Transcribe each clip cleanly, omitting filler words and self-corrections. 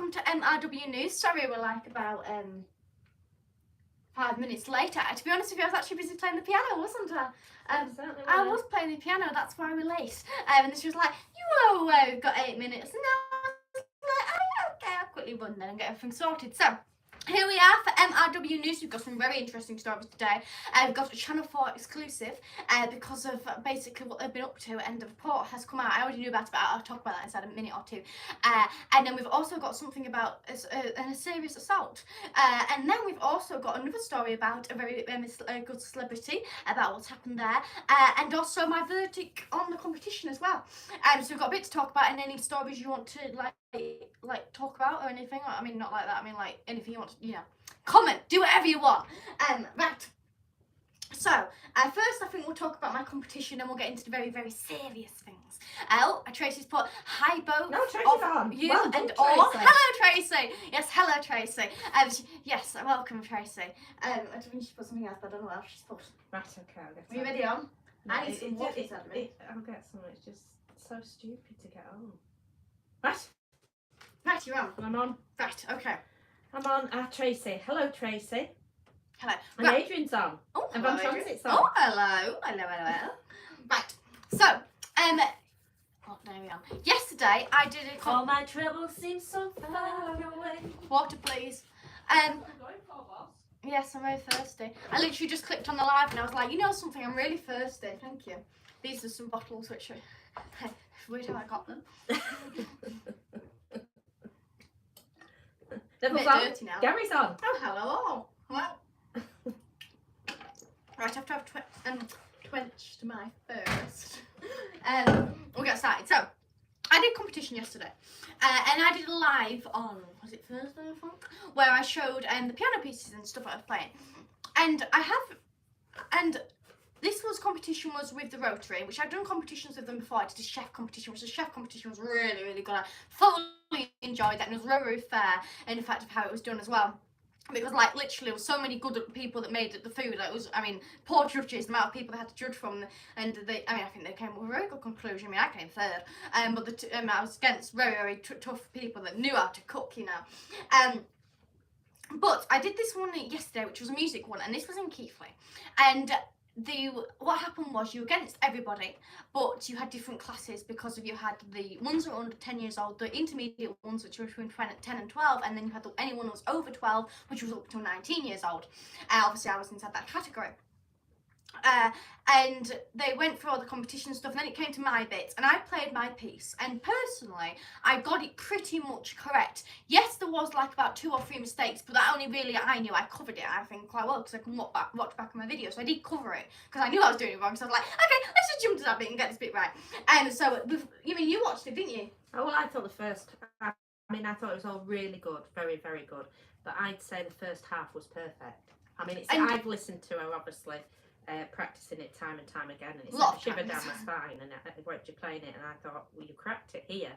welcome to MRW News. Sorry we're like about 5 minutes later. To be honest with you, I was actually busy playing the piano, wasn't I? I was playing the piano, that's why we're late. And she was like, you know, we've got 8 minutes. And I was like, oh, okay, I'll quickly run then and get everything sorted. So, here we are for MRW News. We've got some very interesting stories today. We've got a Channel 4 exclusive because of basically what they've been up to, and the report has come out. I already knew about it, but I'll talk about that inside a minute or two. And then we've also got something about a serious assault. And then we've also got another story about a very good celebrity, about what's happened there, and also my verdict on the competition as well. So we've got a bit to talk about, and any stories you want to like talk about or anything. I mean, not like that. I mean, like anything you want to, comment, do whatever you want. Right. So, first I think we'll talk about my competition and we'll get into the very, very serious things. Tracy's put, hi both of you well done, and all. Tracy. Hello Tracy. Yes, hello Tracy. Yes, welcome Tracy. I don't think she put something else, but I don't know what else she's put. Right, okay, I'll get Are you ready on? No, I need some water, sadly. I'll get some, it's just so stupid to get on. Right. Right, you're on. I'm on. Right, okay. I'm on. Tracy. Hello, Tracy. Hello. And Right. Adrian's on. Oh, And hello, Van Transit's on. Oh, hello. Right. So, there we are. Yesterday, I did a All my troubles seem so far away. Water, please. Yes, I'm very thirsty. I literally just clicked on the live and I was like, you know something, I'm really thirsty. Thank you. These are some bottles which are weird how I got them. A bit dirty now. Gary's on. Oh, hello. Well. Right, I have to have quenched my thirst. We'll get started. So, I did competition yesterday, and I did a live on, was it Thursday, I think, where I showed the piano pieces and stuff I was playing. And this competition was with the Rotary, which I'd done competitions with them before. I did a chef competition, which the chef competition was really, really good. I thoroughly enjoyed that, and it was very, very fair in the fact of how it was done as well. Because literally there was so many good people that made the food. It was, poor judges, the amount of people they had to judge from, and I think they came with a very good conclusion. I came third, but I was against very, very tough people that knew how to cook, But I did this one yesterday, which was a music one, and this was in Keighley, and what happened was you were against everybody, but you had different classes because you had the ones that were under 10 years old, the intermediate ones which were between 10 and 12, and then you had anyone that was over 12, which was up to 19 years old. Obviously I was inside that category. And they went through all the competition stuff, and then it came to my bit, and I played my piece, and personally I got it pretty much correct. Yes, there was about 2 or 3 mistakes, but that only really I knew. I covered it, I think, quite well, because I can watch back on my video, so I did cover it because I knew I was doing it wrong. So I was like, okay, let's just jump to that bit and get this bit right. So you watched it, didn't you? Oh, well, I thought I thought it was all really good, very, very good, but I'd say the first half was perfect. I've listened to her, obviously, practicing it time and time again, and it sent a shiver down my spine, and I watched you playing it, and I thought, well, you cracked it here.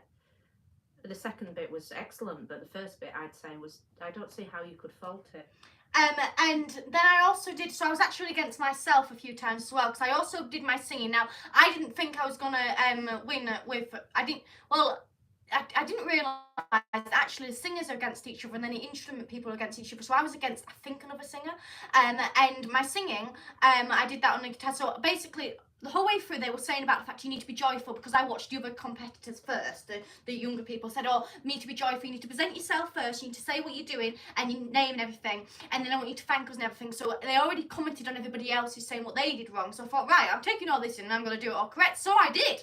The second bit was excellent, but the first bit, I'd say, was, I don't see how you could fault it. And then I also did, so I was actually against myself a few times as well, because I also did my singing. Now, I didn't think I was going to win with, I didn't realise actually the singers are against each other, and then the instrument people are against each other. So I was against, I think, another singer. And my singing, I did that on the guitar. So basically, the whole way through they were saying about the fact you need to be joyful, because I watched the other competitors first. The younger people said, oh, you need to be joyful, you need to present yourself first, you need to say what you're doing and your name and everything, and then I want you to thank us and everything. So they already commented on everybody else who's saying what they did wrong. So I thought, right, I'm taking all this in and I'm going to do it all correct. So I did.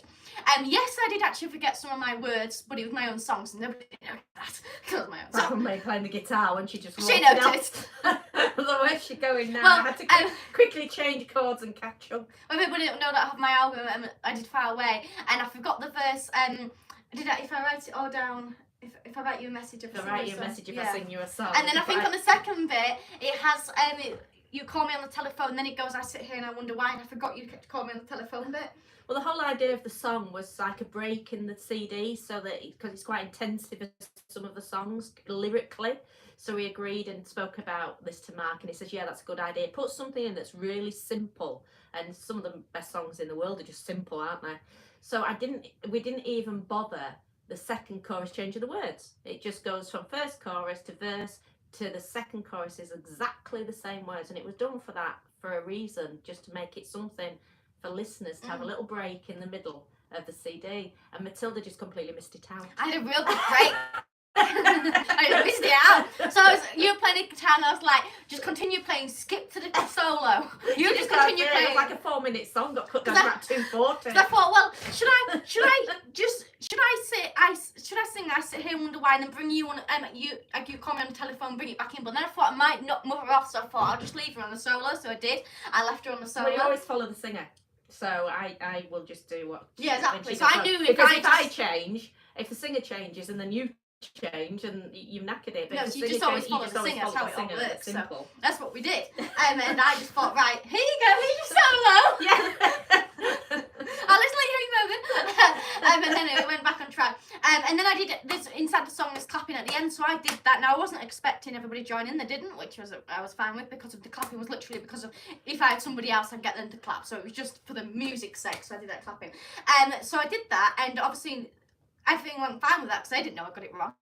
Yes, I did actually forget some of my words, but it was my own songs, and nobody noticed that. It was my own song. From me playing the guitar when she just She noticed. Although where's she going now? Well, I had to quickly change chords and catch up. Everybody don't know that I have my album, I did Far Away, and I forgot the verse. If I write it all down, if I write you a message if I sing you a song. And then I think on the second bit, it has you call me on the telephone, and then it goes, I sit here and I wonder why, and I forgot you call me on the telephone bit. Well, the whole idea of the song was like a break in the CD, so that because it's quite intensive as some of the songs lyrically. So we agreed and spoke about this to Mark, and he says, yeah, that's a good idea. Put something in that's really simple, and some of the best songs in the world are just simple, aren't they? So we didn't even bother the second chorus change of the words. It just goes from first chorus to verse to the second chorus is exactly the same words, and it was done for that, for a reason, just to make it something for listeners to have a little break in the middle of the CD. And Matilda just completely missed it out. I had a real good break. I missed it out. So you were playing the guitar and I was like, just continue playing, skip to the solo. You just continue playing. It was like a 4-minute song, got cut down to about 2:40. So I thought, well, should I sing I Sit Here and Wonder Why and then bring you on, you call me on the telephone, bring it back in, but then I thought I might knock Mother off, so I thought I'll just leave her on the solo, so I did. I left her on the solo. Well, you always follow the singer, so I will just do what. Yeah, exactly. So I knew if I change, if the singer changes and then you change and you've knackered it. No, so you just always follow the singer. That's how it all works. So that's what we did. And I just thought, right, here you go, here's your solo. Yeah. Let's let you and then it went back on track. And then I did this inside the song was clapping at the end, so I did that. Now I wasn't expecting everybody to join in, they didn't, which I was fine with, because of the clapping was literally because of if I had somebody else I'd get them to clap, so it was just for the music's sake, so I did that clapping. So I did that, and obviously everything went fine with that because I didn't know I got it wrong.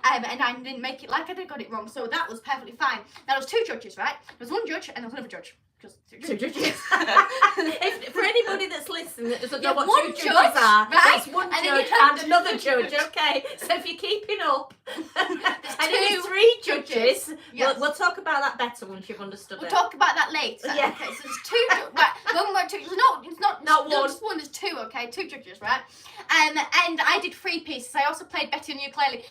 And I didn't make it like I did got it wrong, so that was perfectly fine. Now there was 2 judges, right? There was 1 judge and there was another judge. Just 2 judges. For anybody that's listening that doesn't know what 2 judges are, right? That's 1 judge and another judge, okay? So if you're keeping up, and if it's 3 judges, yes. we'll talk about that better once you've understood We'll talk about that later. Yeah. Okay, so there's 2 judges. It's not just 1, there's 2, okay? 2 judges, right? And I did 3 pieces. I also played Betty on ukulele.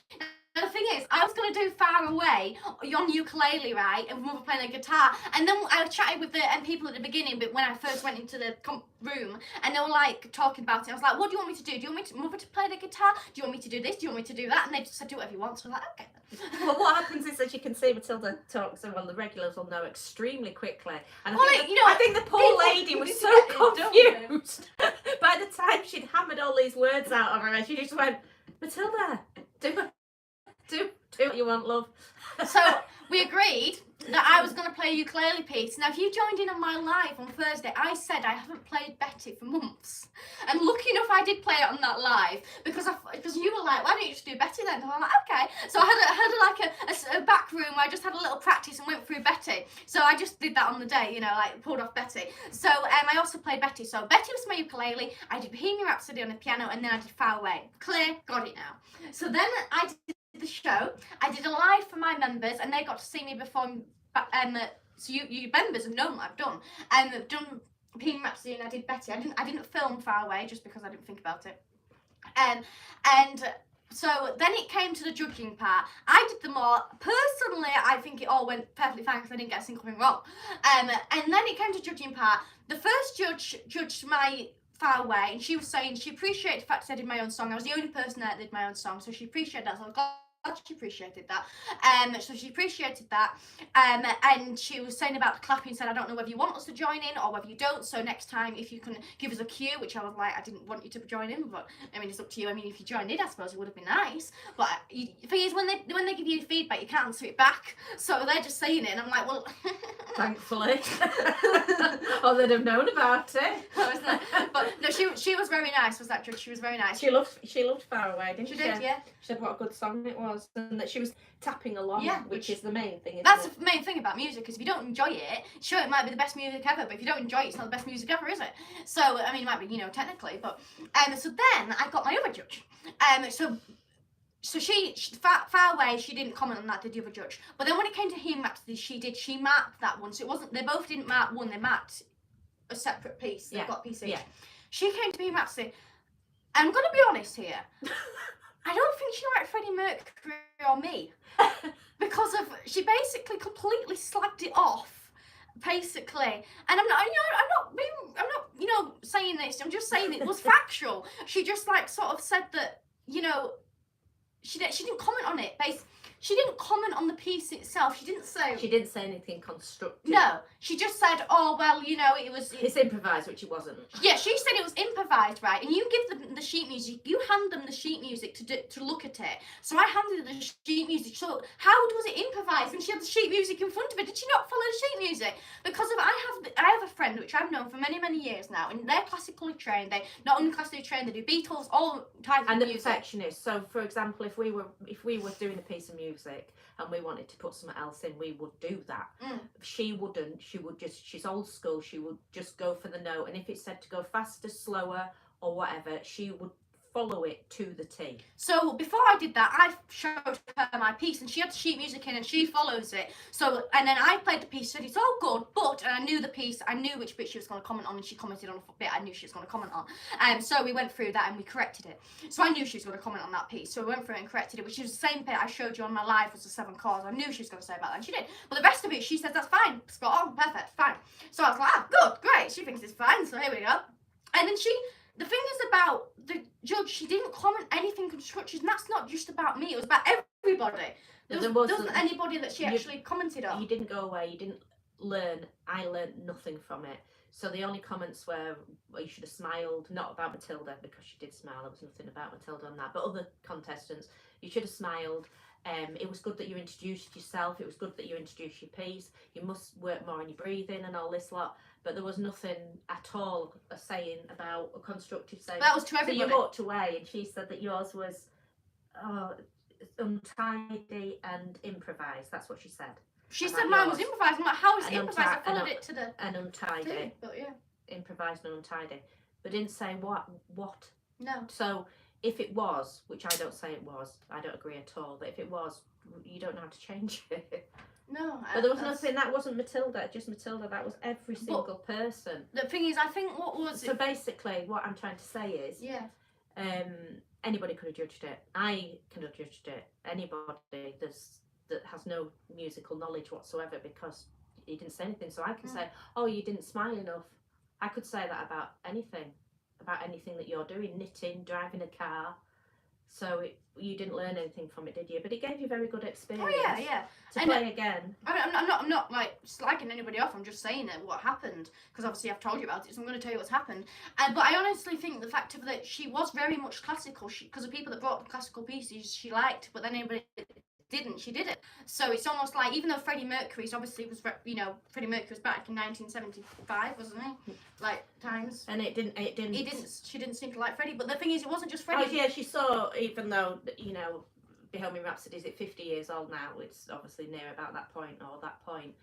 Now the thing is, I was going to do Far Away on ukulele, right, and Mother playing the guitar, and then I chatted with the people at the beginning, but when I first went into the room, and they were like talking about it, I was like, what do you want me to do? Do you want me Mother to play the guitar? Do you want me to do this? Do you want me to do that? And they just said, do whatever you want, so I was like, okay. Well, what happens is, as you can see, Matilda talks, and well, the regulars will know extremely quickly. And I think the poor lady was so confused. By the time she'd hammered all these words out of her head, she just went, Matilda, do what you want, love. So we agreed that I was going to play a ukulele piece. Now, if you joined in on my live on Thursday, I said I haven't played Betty for months. And lucky enough, I did play it on that live because you were like, why don't you just do Betty then? And I'm like, okay. So I had a back room where I just had a little practice and went through Betty. So I just did that on the day, like pulled off Betty. So I also played Betty. So Betty was my ukulele. I did Bohemian Rhapsody on the piano, and then I did Far Away. Clear, got it now. So then I did the show. I did a live for my members, and they got to see me perform. So you members have known what I've done. I've done Bohemian Rhapsody and I did Betty. I didn't film Far Away just because I didn't think about it. And so then it came to the judging part. I did them all. Personally, I think it all went perfectly fine because I didn't get a single thing wrong. And then it came to judging part. The first judge judged my Far Away, and she was saying she appreciated the fact that I did my own song. I was the only person that did my own song, so she appreciated that. So I was glad she appreciated that. So she appreciated that. And she was saying about the clapping, said, I don't know whether you want us to join in or whether you don't. So next time, if you can give us a cue, which I was like, I didn't want you to join in, but I mean, it's up to you. I mean, if you joined in, I suppose it would have been nice. But the thing is, when they give you feedback, you can't answer it back. So they're just saying it, and I'm like, well, thankfully, or they'd have known about it. But no, she was very nice. Was that judge? She was very nice. She loved Far Away, didn't she? She did, yeah. She said what a good song it was, and that she was tapping along, which is the main thing. That's the main thing about music, because if you don't enjoy it, sure, it might be the best music ever, but if you don't enjoy it, it's not the best music ever, is it? So, I mean, it might be, technically, but, so then I got my other judge. So she Far Away, she didn't comment on that, did the other judge. But then when it came to Bohemian Rhapsody, she marked that one. So it wasn't, they both didn't mark one, they marked a separate piece. They got a piece each. Yeah. She came to Bohemian Rhapsody. I'm going to be honest here. I don't think she liked Freddie Mercury or me. Because she basically completely slagged it off, basically. And I'm not saying this, I'm just saying it was factual. She just sort of said that, she didn't comment on it. she didn't comment on the piece itself. She didn't say. She didn't say anything constructive. No, she just said, "Oh well, you know, it was." It's improvised, which it wasn't. Yeah, she said it was improvised, right? And you give them the sheet music. You hand them the sheet music to look at it. So I handed her the sheet music. So how was it improvised when she had the sheet music in front of her? Did she not follow the sheet music? Because of I have a friend which I've known for many years now, and they're classically trained. They not only classically trained, they do Beatles, all types and of the music. perfectionist. So, for example, if we were doing a piece of music and we wanted to put something else in, we would do that. She wouldn't. She would just. She's old school. She would just go for the note, and if it said to go faster, slower, or whatever, she would follow it to the T. So before I did that, I showed her my piece, and she had the sheet music in, and she follows it. So, and then I played the piece, said it's all good, but and I knew the piece, I knew which bit she was going to comment on, and she commented on a bit I knew she was going to comment on. So we went through that and we corrected it. So I knew she was going to comment on that piece. So we went through it and corrected it, which is the same bit I showed you on my live was the 7 chords. I knew she was going to say about that, and she did. But the rest of it, she said that's fine, spot on, perfect, fine. So I was like, good, great. She thinks it's fine. So here we go. And then the thing is about the judge, she didn't comment anything constructive, and that's not just about me, it was about everybody. There wasn't anybody that she actually commented on. You didn't go away, you didn't learn. I learned nothing from it. So the only comments were, well, you should have smiled, not about Matilda, because she did smile, there was nothing about Matilda on that, but other contestants, you should have smiled. It was good that you introduced yourself, it was good that you introduced your piece, you must work more on your breathing and all this lot, but there was nothing at all saying about a constructive saying. That was to everybody. So you walked away and she said that yours was untidy and improvised, that's what she said. She said mine was improvised. I'm like, how is it improvised? I followed it to the... And untidy. Thing, but yeah. Improvised and untidy. But didn't say what. No. So if it was, which I don't say it was, I don't agree at all, but if it was, you don't know how to change it. No. But there was nothing, that wasn't Matilda, just Matilda, that was every single person. The thing is, I think what was So basically, what I'm trying to say is, yeah. Anybody could have judged it. I could have judged it. Anybody that has no musical knowledge whatsoever, because he didn't say anything. So I can say, oh, you didn't smile enough. I could say that about anything that you're doing, knitting, driving a car. So you didn't learn anything from it, did you? But it gave you very good experience. Oh yeah. To play again. I'm not like slagging anybody off. I'm just saying that what happened, because obviously I've told you about it, so I'm going to tell you what's happened. But I honestly think the fact of that she was very much classical. Because the people that brought the classical pieces she liked, but then anybody didn't, she did it. So it's almost like, even though Freddie Mercury's obviously was, Freddie Mercury was back in 1975, wasn't he? Like times. And she didn't seem to like Freddie. But the thing is, it wasn't just Freddie. Oh yeah, she saw, even though Bohemian Rhapsody is at 50 years old now, it's obviously near about that point or that point.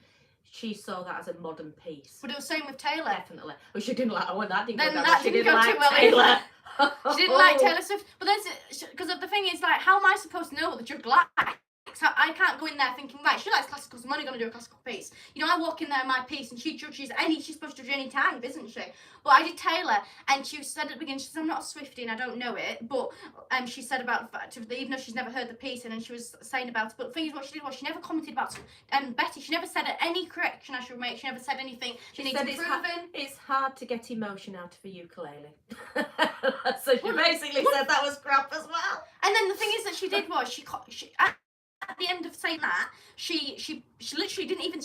She saw that as a modern piece. But it was the same with Taylor. Definitely. Well, she didn't like. Oh, that didn't then go down. That She didn't didn't go like too well Taylor. She didn't like Taylor Swift. But because the thing is, like, how am I supposed to know what the judge likes? I can't go in there thinking, right, she likes classical, so I'm only going to do a classical piece. I walk in there in my piece, and she's supposed to judge any type, isn't she? But I did Taylor, and she said at the beginning, she said, I'm not a Swiftie and I don't know it, but she said about the fact of, even though she's never heard the piece, and then she was saying about it, but the thing is, what she did was, she never commented about Betty, she never said any correction I should make, she never said anything, she needs improving. It's hard to get emotion out of a ukulele. So she basically said that was crap as well. And then the thing is that she did was, she at the end of saying that, she literally didn't even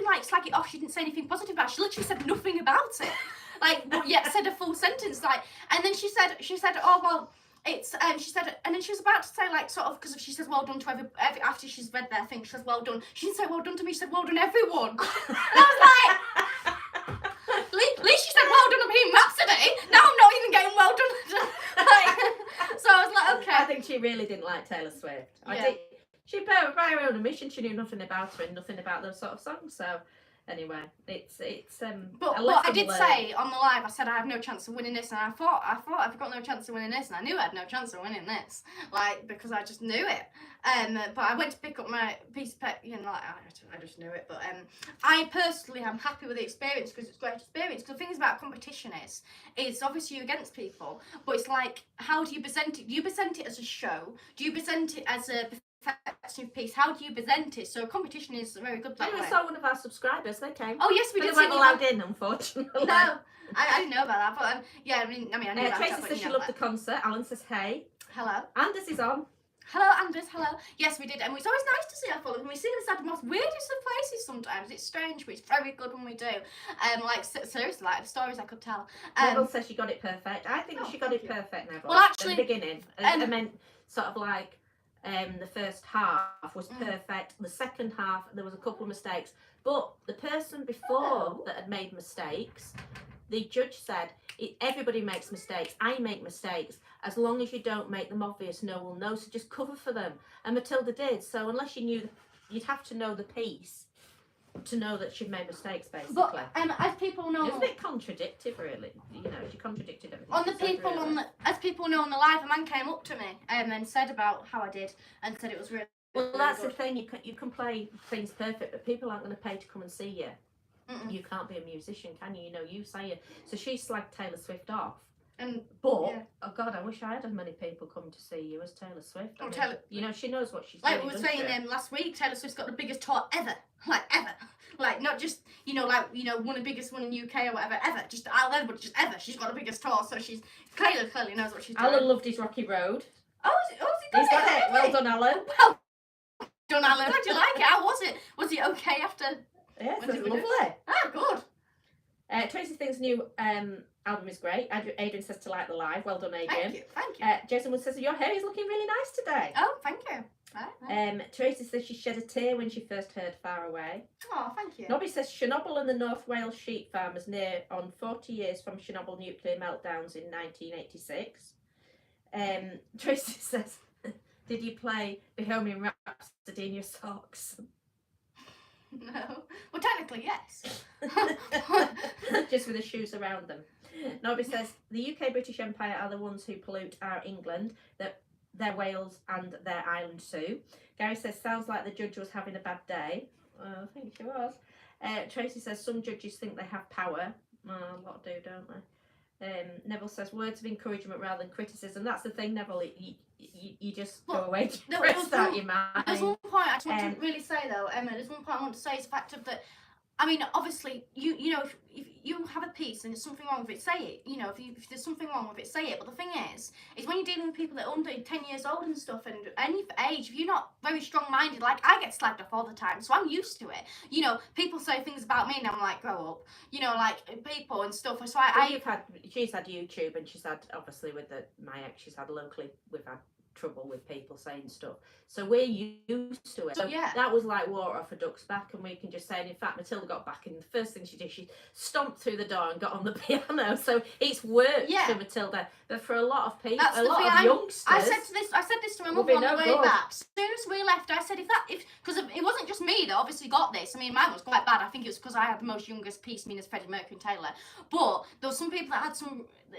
like slag it off. She didn't say anything positive about it. She literally said nothing about it. Like, but yet said a full sentence. Like, and then she said, oh well, it's she said, and then she was about to say, like, sort of, because she says well done to every after she's read their thing. She says well done. She didn't say well done to me. She said well done everyone. And I was like, at least she said well done on Bohemian Rhapsody. Now I'm not even getting well done. Like, so I was like, okay. I think she really didn't like Taylor Swift. Yeah. She by her own admission, she knew nothing about her and nothing about those sort of songs. So anyway, it's But what I did say on the live, I said I have no chance of winning this, and I thought I've got no chance of winning this, and I knew I had no chance of winning this, like, because I just knew it. But I went to pick up my piece of paper, like, I just knew it. But I personally am happy with the experience, because it's a great experience. Because the thing about competition is obviously you're against people, but it's like, how do you present it? Do you present it as a show? Do you present it as a perfectionist piece? How do you present it? So competition is very good that way. I saw one of our subscribers, they came. Oh yes, we did. They weren't allowed in, unfortunately. No, I didn't know about that, but yeah, I mean, I knew about Tracy that. says she loved the concert. Alan says hey. Hello. Anders is on. Hello, Anders, hello. Yes, we did, and it's always nice to see our followers. And we see them inside the most weirdest of places sometimes. It's strange, but it's very good when we do. Like, seriously, like, stories I could tell. Neville says she got it perfect. I think she got it perfect, Neville. Well, actually... At the beginning. I meant, sort of like, the first half was perfect. The second half, there was a couple of mistakes. But the person before that had made mistakes, the judge said, everybody makes mistakes. I make mistakes. As long as you don't make them obvious, no one will know. So just cover for them. And Matilda did. So unless you knew, you'd have to know the piece to know that she'd made mistakes, basically. But as people know, it's a bit contradictory, really. You know, she contradicted everything. On the people really. As people know on the live, a man came up to me and said about how I did and said it was really. Well, that's the thing. You can play things perfect, but people aren't going to pay to come and see you. You can't be a musician, can you? You know, you say it. So she slagged Taylor Swift off. Oh God, I wish I had as many people come to see you as Taylor Swift. I mean, you know, she knows what she's doing. Like we were saying last week, Taylor Swift's got the biggest tour ever. Like ever. Like not just one of the biggest one in UK or whatever ever. Just out there, but just ever. She's got the biggest tour, so she's clearly knows what she's doing. Alan loved his Rocky Road. Oh, he's got it. Well done, Alan. Well done, Alan. How'd you like it? How was it? Was it okay after? Yeah, it was lovely. Ah, good. Tracy thinks new album is great. Adrian says to like the live. Well done, Adrian. Thank you. Jason Wood says your hair is looking really nice today. Oh, thank you. Right. Tracy says she shed a tear when she first heard Far Away. Oh, thank you. Nobby says Chernobyl and the North Wales sheep farmers near on 40 years from Chernobyl nuclear meltdowns in 1986. Tracy says, did you play Bohemian Rhapsody in your socks? No. Well, technically, yes. Just with the shoes around them. Nobby says, the UK British Empire are the ones who pollute our England, their Wales and their island too. Gary says, sounds like the judge was having a bad day. I think she was. Tracy says, some judges think they have power. A lot do, don't they? Neville says, words of encouragement rather than criticism. That's the thing, Neville. You just go away to press out your mind. There's one point I just want to really say though, Emma. There's one point I want to say is the fact of that. I mean, obviously, you know, if you have a piece and there's something wrong with it, say it. You know, if there's something wrong with it, say it. But the thing is when you're dealing with people that are under 10 years old and stuff, and any age, if you're not very strong-minded, like I get slagged off all the time, so I'm used to it. You know, people say things about me, and I'm like, grow up. You know, like people and stuff. So she's had YouTube, and she's had obviously with my ex, she's had locally. We've had trouble with people saying stuff, so we're used to it. So that was like water off a duck's back, and we can just say, and in fact Matilda got back, and the first thing she did, she stomped through the door and got on the piano. So it's worked for Matilda, but for a lot of people, a lot of youngsters, I said this to my mother on the way back. As soon as we left, I said, because it wasn't just me that obviously got this. I mean, mine was quite bad. I think it was because I had the most youngest piece, mean as Freddie Mercury and Taylor, but there were some people that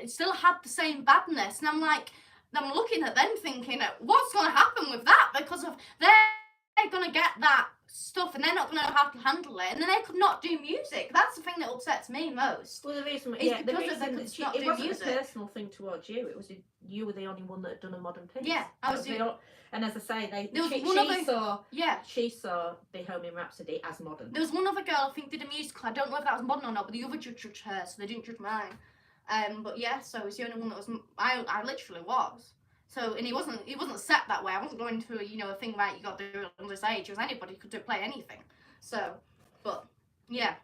still had the same badness, and I'm like, I'm looking at them thinking, what's going to happen with that? Because they're going to get that stuff and they're not going to know how to handle it, and then they could not do music. That's the thing that upsets me most. Well, the reason it wasn't a personal thing towards you. It was you were the only one that had done a modern piece. Yeah, I was. And as I say, she saw Bohemian Rhapsody as modern. There was one other girl I think did a musical. I don't know if that was modern or not, but the other judge judged her, so they didn't judge mine. But yeah, so it was the only one that was. I literally was. So, and he wasn't set that way. I wasn't going to a thing right. You got to do it under this age. It was anybody could play anything. So, but yeah.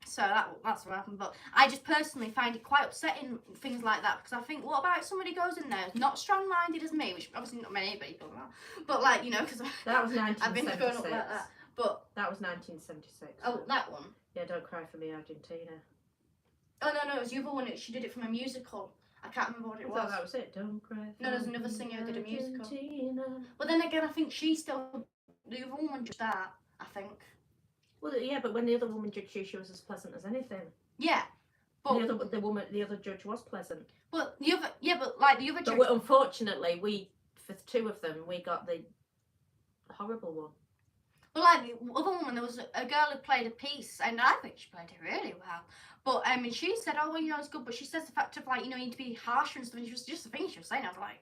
So that's what happened. But I just personally find it quite upsetting things like that, because I think, what about if somebody goes in there not strong-minded as me, which obviously not many people are, but like because that was 1976. I've been growing up like that. But that was 1976. Oh, that one. Yeah, Don't Cry for Me, Argentina. Oh no, it was the other one. She did it from a musical. I can't remember what it was. I thought that was it. Don't Cry for No, there's another singer who did a musical. But then again, I think the other woman judged that, I think. Well, yeah, but when the other woman judged you, she was as pleasant as anything. Yeah. But the other judge was pleasant. But the other judge. But unfortunately, for two of them, we got the horrible one. Well, like the other woman, there was a girl who played a piece, and I think she played it really well. But and she said, oh well, it's good. But she says the fact of you need to be harsher and stuff. And she was just the thing she was saying. I was like,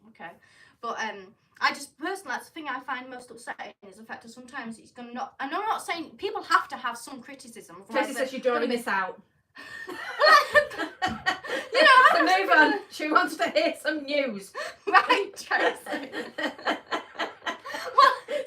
okay. But I just personally, that's the thing I find most upsetting is the fact that sometimes it's gonna not. And I'm not saying people have to have some criticism. Tracy says you're drawing this out. You know, so move on. She wants to hear some news. Right, Tracy.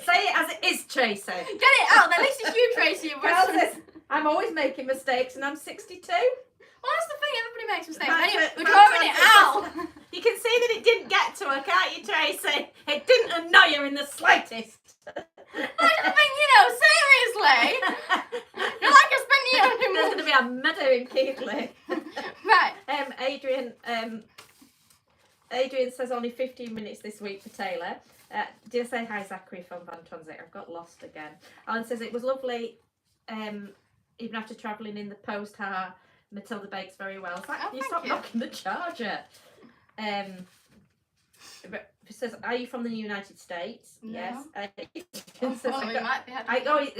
Say it as it is, Tracy. Get it out. At least it's you, Tracy. Francis, I'm always making mistakes and I'm 62. Well, that's the thing. Everybody makes mistakes. Right, Anyway, but we're drawing it out. You can see that it didn't get to her, can't you, Tracy? It didn't annoy her in the slightest. That's the thing, you know, seriously. You're like a spinny. There's going to be a meadow in Keighley. Right. Adrian says only 15 minutes this week for Taylor. Did I say hi, Zachary from Van Transit? I've got lost again. Alan says it was lovely, even after travelling in the post. Matilda bakes very well. It's like, Oh, you thank stop you. knocking the charger. It says, are you from the United States? No. Yes. Well, we might be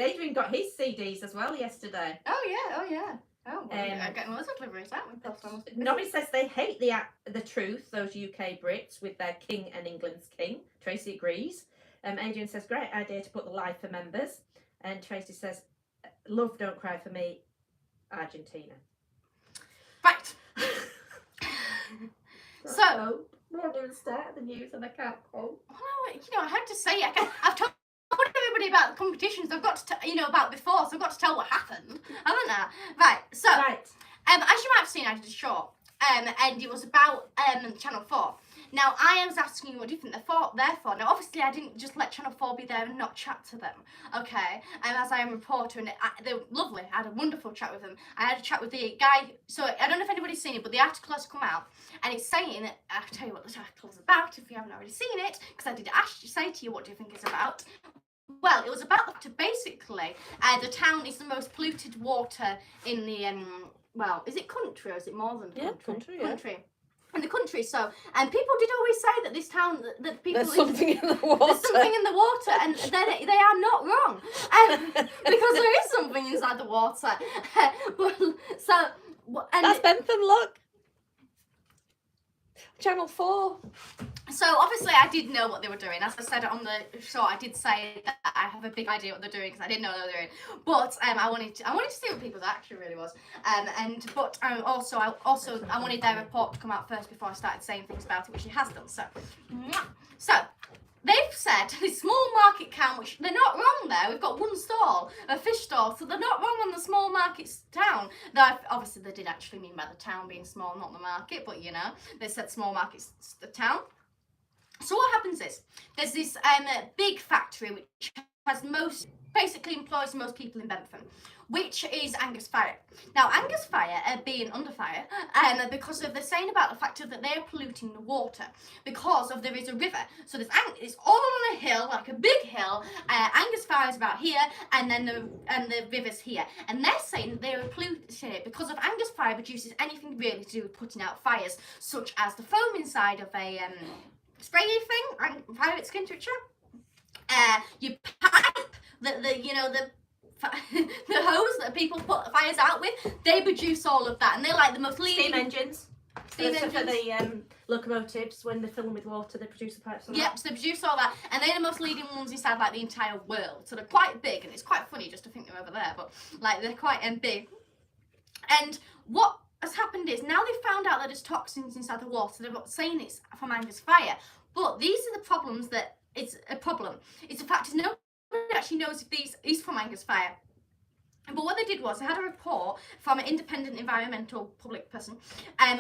Adrian got his CDs as well yesterday. Oh yeah. Oh, well, getting loads of deliveries, aren't we? Nobody says they hate the truth, those UK Brits with their king and England's king. Tracy agrees. Adrian says, great idea to put the live for members. And Tracy says, love, don't cry for me, Argentina. Right. So, we're doing the start of the news and I can't cope. well, you know, I had to say it. I've told everybody about the competitions. I've got to, about before, so I've got to tell what happened, haven't I? Right. So, Right. as you might have seen, I did a short, and it was about Channel 4. Now, I was asking you what do you think they're for. Now, obviously, I didn't just let Channel 4 be there and not chat to them, okay? As I am a reporter, and they were lovely. I had a wonderful chat with them. I had a chat with the guy, so I don't know if anybody's seen it, but the article has come out, and it's saying, I'll tell you what the article is about if you haven't already seen it, because I did say to you, what do you think it's about? Well, it was about basically, the town is the most polluted water in the, is it country or is it more than country? Yeah, country, yeah. In the country, so, and people did always say that this town, that people... There's something in the water. There's something in the water, and they are not wrong, because there is something inside the water. That's Bentham, look. Channel 4. So obviously I did know what they were doing. As I said on the show, I did say that I have a big idea what they're doing because I didn't know what they were doing. But I wanted to see what people's action really was. But I wanted their report to come out first before I started saying things about it, which it has done. So they've said this small market town, which they're not wrong there. We've got one stall, a fish stall, so they're not wrong on the small market town. Though obviously they did actually mean by the town being small, not the market, but you know, they said small market's the town. So what happens is, there's this big factory which basically employs most people in Bentham, which is Angus Fire. Now, Angus Fire are being under fire because they're saying about the fact that they're polluting the water because there is a river. So it's all on a hill, like a big hill. Angus Fire is about here, and then the river's here. And they're saying that they're polluting it because of Angus Fire produces anything really to do with putting out fires, such as the foam inside of a spray thing, fire extinguisher. You pipe the hose that people put fires out with, they produce all of that, and they're like the most leading... Steam engines. For the locomotives, when they fill them with water, they produce the pipes. Yep, so they produce all that, and they're the most leading ones inside like the entire world. So they're quite big, and it's quite funny just to think they're over there, but like they're quite big. And what has happened is, now they've found out that there's toxins inside the water, they're not saying it's from Angus Fire, but these are the problems that it's a problem. It's a fact is nobody actually knows if these is from Angus Fire. But what they did was they had a report from an independent environmental public person,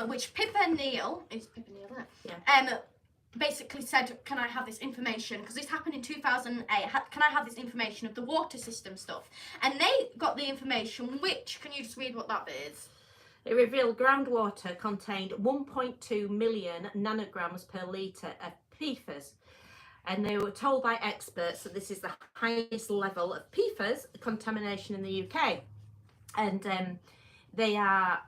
which Pippa Neal basically said, can I have this information? Because this happened in 2008. Can I have this information of the water system stuff? And they got the information, which, can you just read what that is? It revealed groundwater contained 1.2 million nanograms per litre of PFAS. And they were told by experts that this is the highest level of PFAS contamination in the UK. And they are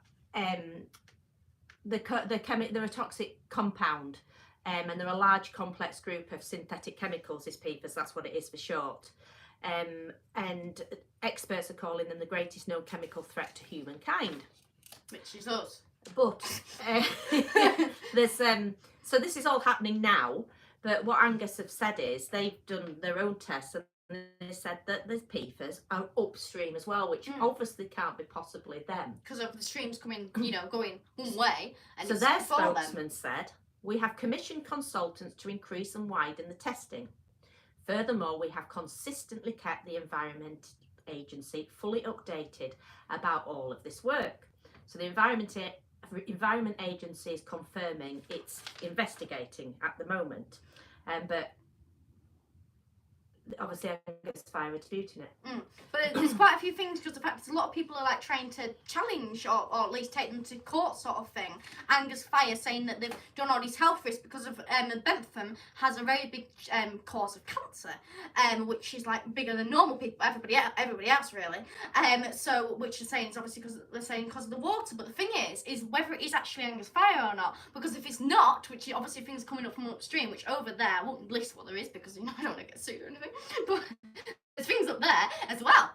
they're a toxic compound, and they're a large complex group of synthetic chemicals. Is PFAS, that's what it is for short. And experts are calling them the greatest known chemical threat to humankind. Which is us. But there's so this is all happening now. But what Angus have said is they've done their own tests, and they said that the PFAS are upstream as well, which obviously can't be possibly them. Because of the streams coming, going one way. And so their spokesman said, we have commissioned consultants to increase and widen the testing. Furthermore, we have consistently kept the Environment Agency fully updated about all of this work. So the Environment Agency is confirming it's investigating at the moment. But obviously Angus Fire are disputing it. But there's quite a few things, because the fact is a lot of people are like trying to challenge or at least take them to court sort of thing. Angus Fire saying that they've done all these health risks because of Bentham has a very big cause of cancer, which is like bigger than normal people, everybody else really. So which is saying it's obviously because they're saying because of the water. But the thing is whether it is actually Angus Fire or not, because if it's not, which obviously things coming up from upstream, which over there I won't list what there is because I don't want to get sued or anything. But there's things up there as well,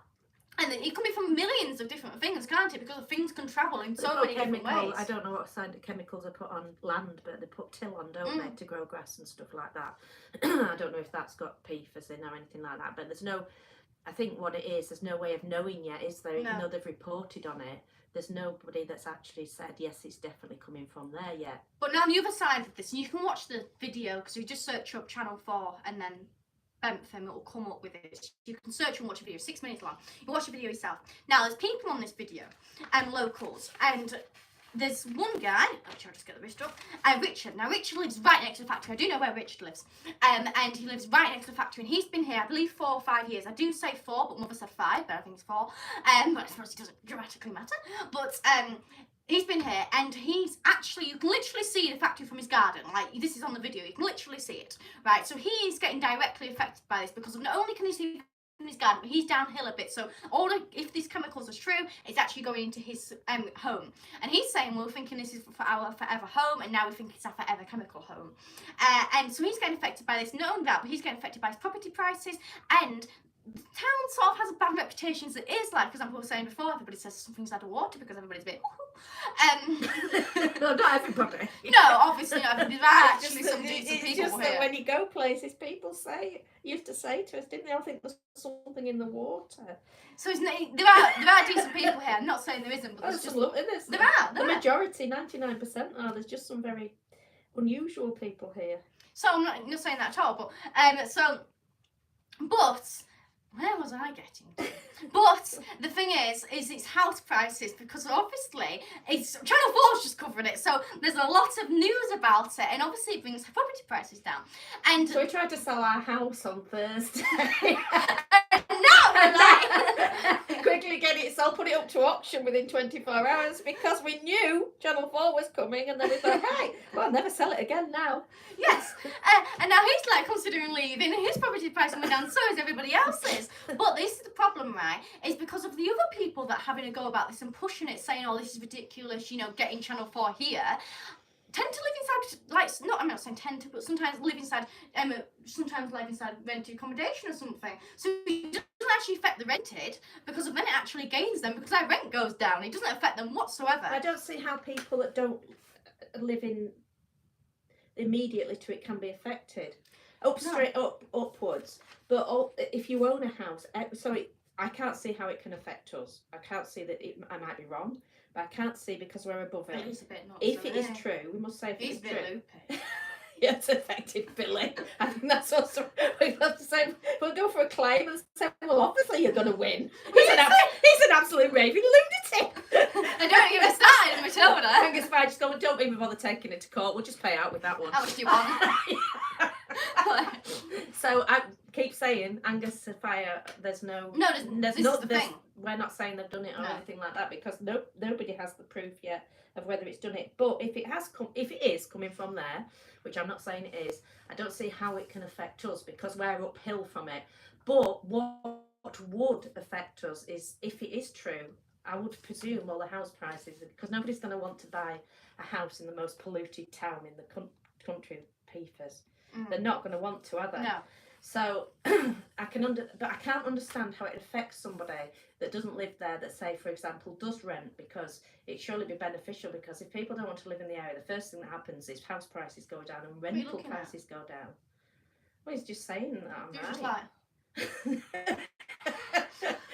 and then it can be from millions of different things, can't it? Because things can travel in so many different ways. I don't know what kind of chemicals are put on land, but they put till on, don't they, to grow grass and stuff like that. I don't know if that's got PFAS in or anything like that, but there's no, I think what it is, there's no way of knowing yet, is there? Even though they've reported on it, there's nobody that's actually said, yes, it's definitely coming from there yet. But now on the other side of this, and you can watch the video, because you just search up Channel 4 and then Bentham, it will come up with it. You can search and watch a video, 6 minutes long. You watch the video yourself. Now, there's people on this video, and locals, and there's one guy, actually I'll just get the wrist up, Richard. Now, Richard lives right next to the factory. I do know where Richard lives. And he lives right next to the factory, and he's been here, I believe, 4 or 5 years. I do say 4, but Mother said 5, but I think it's 4. But I suppose it doesn't dramatically matter. But he's been here, and he's actually, you can literally see the factory from his garden. Like, this is on the video, you can literally see it, right? So he's getting directly affected by this, because not only can he see from his garden, but he's downhill a bit. So if these chemicals are true, it's actually going into his home. And he's saying, we're thinking this is for our forever home, and now we think it's our forever chemical home. And so he's getting affected by this. Not only that, but he's getting affected by his property prices, and the town sort of has a bad reputation as it is. Like, for example, we were saying before, everybody says something's out of water because everybody's a bit no, not everybody. No, obviously not. There are actually some decent people just here. That when you go places, people used to say to us, didn't they? I think there's something in the water. So there are decent people here. I'm not saying there isn't, but there's just there are. The majority, 99% are. There's just some very unusual people here. So I'm not saying that at all. But where was I getting to? But the thing is it's house prices, because obviously Channel 4's just covering it, so there's a lot of news about it, and obviously it brings property prices down. And so we tried to sell our house on Thursday. Quickly get it sold, put it up to auction within 24 hours because we knew Channel 4 was coming, and then we thought, hey, well, I'll never sell it again now. Yes, and now he's like considering leaving, and his property price went down, so is everybody else's. But this is the problem, right, is because of the other people that are having a go about this and pushing it, saying, oh, this is ridiculous, getting Channel 4 here, tend to live inside, like, I'm not saying tend to, but sometimes live inside rented accommodation or something. So it doesn't actually affect the rented, because then it actually gains them, because their rent goes down. It doesn't affect them whatsoever. I don't see how people that don't live in immediately to it can be affected. Upwards. But if you own a house, I can't see how it can affect us. I can't see that I might be wrong, but I can't see because we're above it. It is a bit nuts, if it is true, we must say if it's true. He's a bit loopy. Yeah, it's affected Billy. I think that's also we have to say. We'll go for a claim and say, well, obviously you're going to win. He's an absolute raving lunatic. I don't even start in Matilda. Angus Fire just go, don't even bother taking it to court. We'll just pay out with that one. How much do you want? So I keep saying Angus Fire. There's this is the thing. We're not saying they've done it or anything like that, because nobody has the proof yet of whether it's done it. But if it is coming from there, which I'm not saying it is, I don't see how it can affect us, because we're uphill from it. But what would affect us is, if it is true, I would presume all the house prices, because nobody's going to want to buy a house in the most polluted town in the country, PFAS. They're not going to want to, are they? No. So I can't understand how it affects somebody that doesn't live there, that, say, for example, does rent, because it surely be beneficial, because if people don't want to live in the area, the first thing that happens is house prices go down and rental prices go down. Well, he's just saying that. You're just like,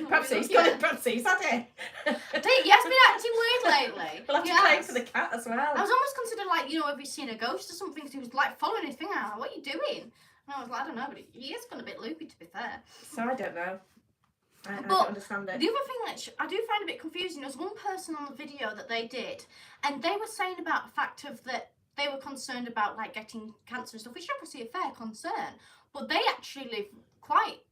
Perhaps he's got it. Perhaps he's had it. He has been acting weird lately. We'll have to claim for the cat as well. I was almost considered like, you know, have you seen a ghost or something? Because he was like following his thing out. What are you doing? And I was like, I don't know, but he is gone a bit loopy, to be fair. So I don't know. I don't understand it. The other thing that I do find a bit confusing, there was one person on the video that they did, and they were saying about the fact of that they were concerned about like getting cancer and stuff, which is obviously a fair concern, but they actually live quite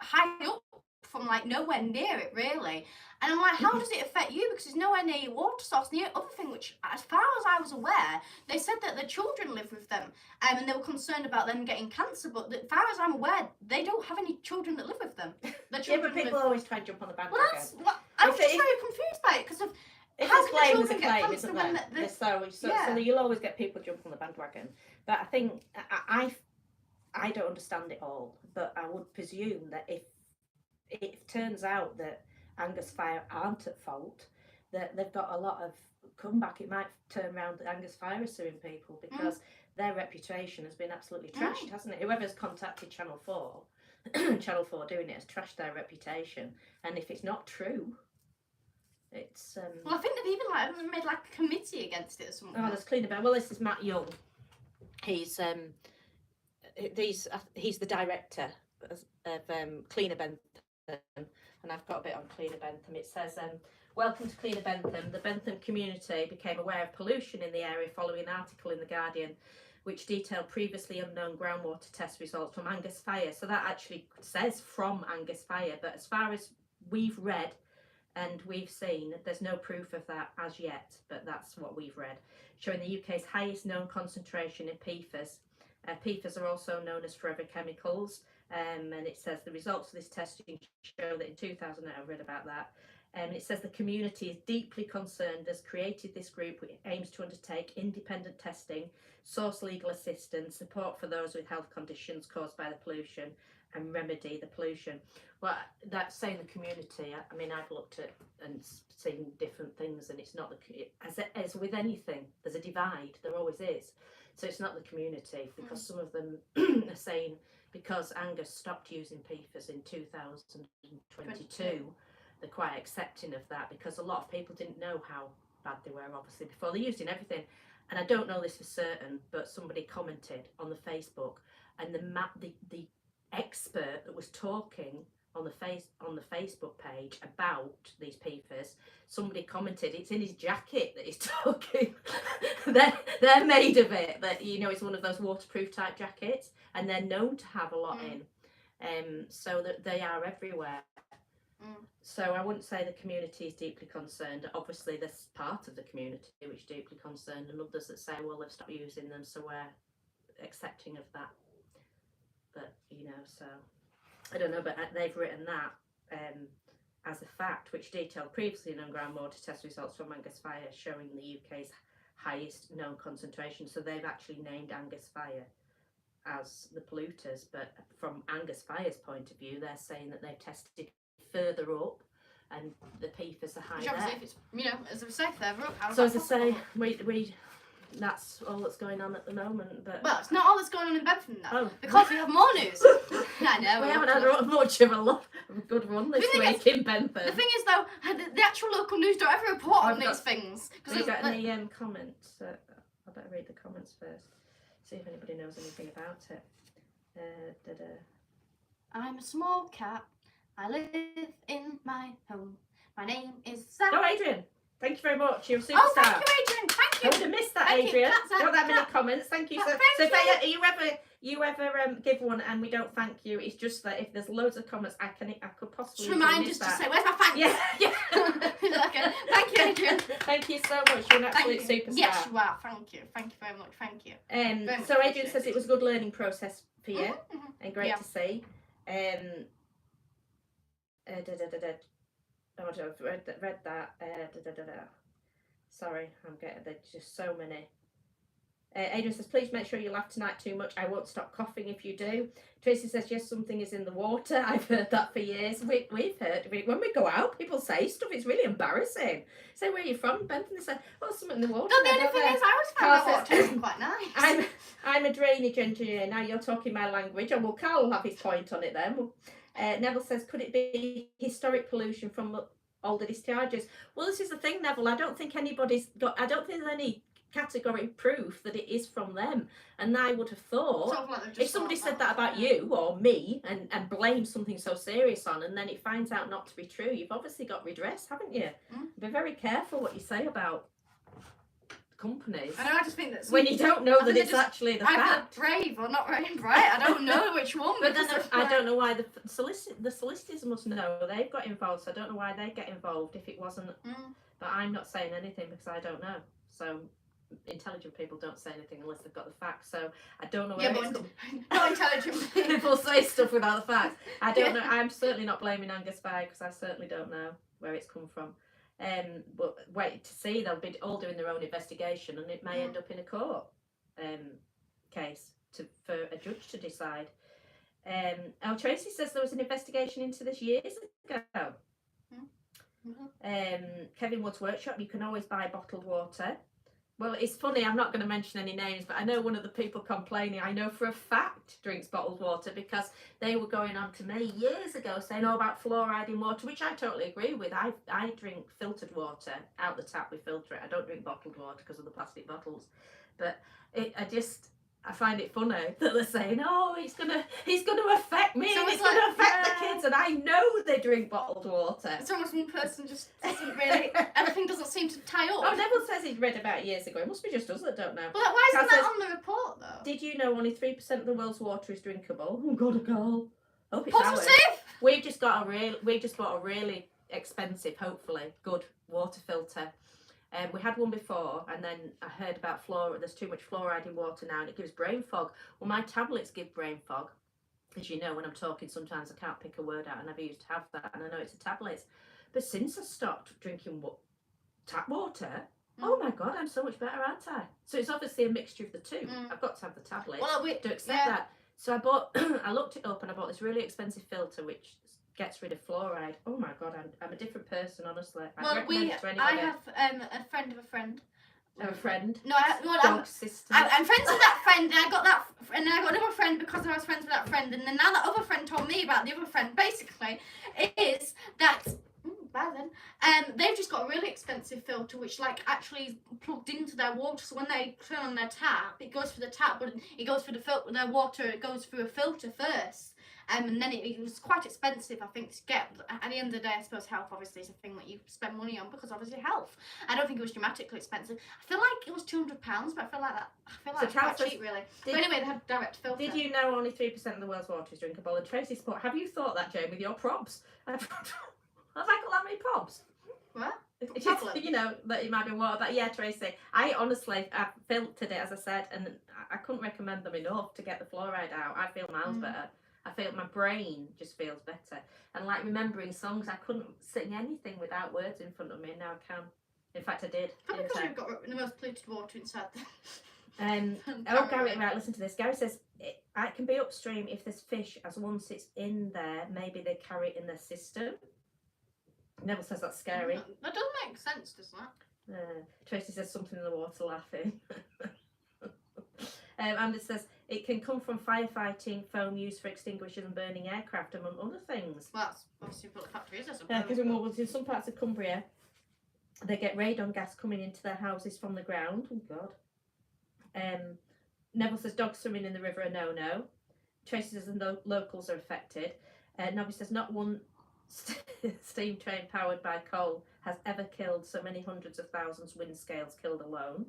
high up from like nowhere near it really. And I'm like, how does it affect you? Because it's nowhere near your water source. And the other thing, which as far as I was aware, they said that the children live with them, and they were concerned about them getting cancer. But as far as I'm aware, they don't have any children that live with them. Yeah, but people always try and jump on the bandwagon. Well, I was just very confused by it because of how can the children get cancer when so you'll always get people jump on the bandwagon. But I think I don't understand it all. But I would presume that if it turns out that Angus Fire aren't at fault, that they've got a lot of comeback. It might turn around that Angus Fire are suing people because their reputation has been absolutely trashed, hasn't it? Whoever's contacted Channel 4, Channel 4 doing it has trashed their reputation. And if it's not true, it's... Well, I think they've even made like a committee against it or something. Oh, there's Cleaner Ben. Well, this is Matt Young. He's the director of Cleaner Bentham, and I've got a bit on Cleaner Bentham. It says, welcome to Cleaner Bentham. The Bentham community became aware of pollution in the area following an article in The Guardian which detailed previously unknown groundwater test results from Angus Fire. So that actually says from Angus Fire, but as far as we've read and we've seen, there's no proof of that as yet, but that's what we've read, showing the UK's highest known concentration in PFAS. PFAS are also known as forever chemicals, and it says the results of this testing show that in 2000, I've read about that, and it says the community is deeply concerned, has created this group which aims to undertake independent testing, source legal assistance, support for those with health conditions caused by the pollution, and remedy the pollution. Well, that's saying the community. I mean, I've looked at and seen different things, and it's not as with anything, there's a divide. There always is. So it's not the community, because some of them are saying because Angus stopped using PFAS in 2022, they're quite accepting of that, because a lot of people didn't know how bad they were obviously before. They used in everything, and I don't know this for certain, but somebody commented on the Facebook, and the expert that was talking on the Facebook page about these PFAS, somebody commented it's in his jacket that he's talking. they're made of it, that, you know, it's one of those waterproof type jackets, and they're known to have a lot in, so that they are everywhere. So I wouldn't say the community is deeply concerned. Obviously there's part of the community which is deeply concerned, and others that say, well, they've stopped using them, so we're accepting of that. But, you know, so I don't know, but they've written that as a fact, which detailed previously known groundwater test results from Angus Fire showing the UK's highest known concentration. So they've actually named Angus Fire as the polluters, but from Angus Fire's point of view, they're saying that they've tested further up and the PFAS are higher there. If it's, you know, as I say, further up. So as I say, we that's all that's going on at the moment. But well, it's not all that's going on in Bedford now, because we have more news. I know. We haven't had much of a good one this week in Bedford. The thing is, though, the actual local news don't ever report on these things. Have you got any comments? I better read the comments first. See if anybody knows anything about it. I'm a small cat. I live in my home. My name is Sam. Oh, Adrian. Thank you very much. You're a superstar. Oh, thank you, Adrian. Thank you. I would have missed that, Adrian. Not that many comments. Thank you. So if you ever give one and we don't thank you, it's just that if there's loads of comments, I could possibly just remind us to say, where's my thanks? Yeah. Okay. Thank you, Adrian. Thank you so much. You're an absolute superstar. Yes, you are. Thank you. Thank you very much. Thank you. So Adrian says it was a good learning process for you, and great to see. Oh, I've read that. Sorry, there's just so many. Adrian says, please make sure you laugh tonight too much. I won't stop coughing if you do. Tracy says, yes, something is in the water. I've heard that for years. We've heard it. When we go out, people say stuff. It's really embarrassing. Say, where are you from? Benton, they say, oh, something in the water. No, the only thing is, I always found that water isn't quite nice. I'm a drainage engineer. Now you're talking my language. And well, Carl will have his point on it then. Neville says, could it be historic pollution from older discharges? Well, this is the thing, Neville. I don't think there's any category proof that it is from them. And I would have thought, if somebody said that about you or me and blamed something so serious on, and then it finds out not to be true, you've obviously got redress, haven't you? Be very careful what you say about companies. I know, I just think that when you don't know that it's actually the fact. Brave or not brave, right? I don't know which one. But then I don't know why the solicitors must know. They've got involved, so I don't know why they get involved if it wasn't. But I'm not saying anything because I don't know. So intelligent people don't say anything unless they've got the facts. So I don't know where not intelligent people say stuff without the facts. I don't know. I'm certainly not blaming Angus Spy because I certainly don't know where it's come from. But wait to see, they'll be all doing their own investigation, and it may end up in a court case for a judge to decide. Tracy says there was an investigation into this years ago. Kevin Wood's workshop, you can always buy bottled water. Well, it's funny, I'm not going to mention any names, but I know one of the people complaining, I know for a fact drinks bottled water, because they were going on to me years ago saying, about fluoride in water, which I totally agree with. I drink filtered water out the tap, we filter it. I don't drink bottled water because of the plastic bottles. But I find it funny that they're saying, he's gonna affect me, and it's gonna affect the kids, and I know they drink bottled water. It's almost one person just doesn't really, everything doesn't seem to tie up. Neville says he'd read about years ago. It must be just us that don't know. Well, why isn't that on the report though? Did you know only 3% of the world's water is drinkable? Oh God, a girl. Hope it's positive. We've just bought a really expensive, hopefully good water filter. We had one before, and then I heard about there's too much fluoride in water now, and it gives brain fog. Well, my tablets give brain fog. As you know, when I'm talking, sometimes I can't pick a word out. I never used to have that, and I know it's a tablet. But since I stopped drinking tap water, oh my God, I'm so much better, aren't I? So it's obviously a mixture of the two. I've got to have the tablets to accept that. So I looked it up, and I bought this really expensive filter, which gets rid of fluoride. Oh my God, I'm a different person, honestly. I have a friend of a friend. Of a friend? No, I'm friends with that friend, and I got another friend because I was friends with that friend, and then now that other friend told me about the other friend. Basically, it is that they've just got a really expensive filter which actually is plugged into their water, so when they turn on their tap, it goes through the tap, but it goes through their water, it goes through a filter first. And then it was quite expensive, I think, to get. At the end of the day, I suppose health obviously is a thing that you spend money on, because obviously health. I don't think it was dramatically expensive. I feel like it was £200, but I feel like it's quite cheap, really. But anyway, they had direct filter. Did you know only 3% of the world's water is drinkable? And Tracy Sport, have you thought that, Jane, with your probs? Have I got that many probs? What? You know, that it might be water. But yeah, Tracy, I filtered it, as I said, and I couldn't recommend them enough to get the fluoride out. I feel miles better. I feel my brain just feels better. And remembering songs, I couldn't sing anything without words in front of me, and now I can. In fact, I did. Probably because you've got the most polluted water inside Gary, right, listen to this. Gary says, it can be upstream if there's fish, as once it's in there, maybe they carry it in their system. Neville says that's scary. That does make sense, doesn't it? Tracy says something in the water, laughing. Andy says it can come from firefighting foam used for extinguishers and burning aircraft, among other things. Well, that's obviously what the factory is, I suppose. Yeah, because in some parts of Cumbria, they get radon gas coming into their houses from the ground. Oh God. Neville says dogs swimming in the river are no. Tracy says the locals are affected. Nobby says not one steam train powered by coal has ever killed so many hundreds of thousands, wind scales killed alone.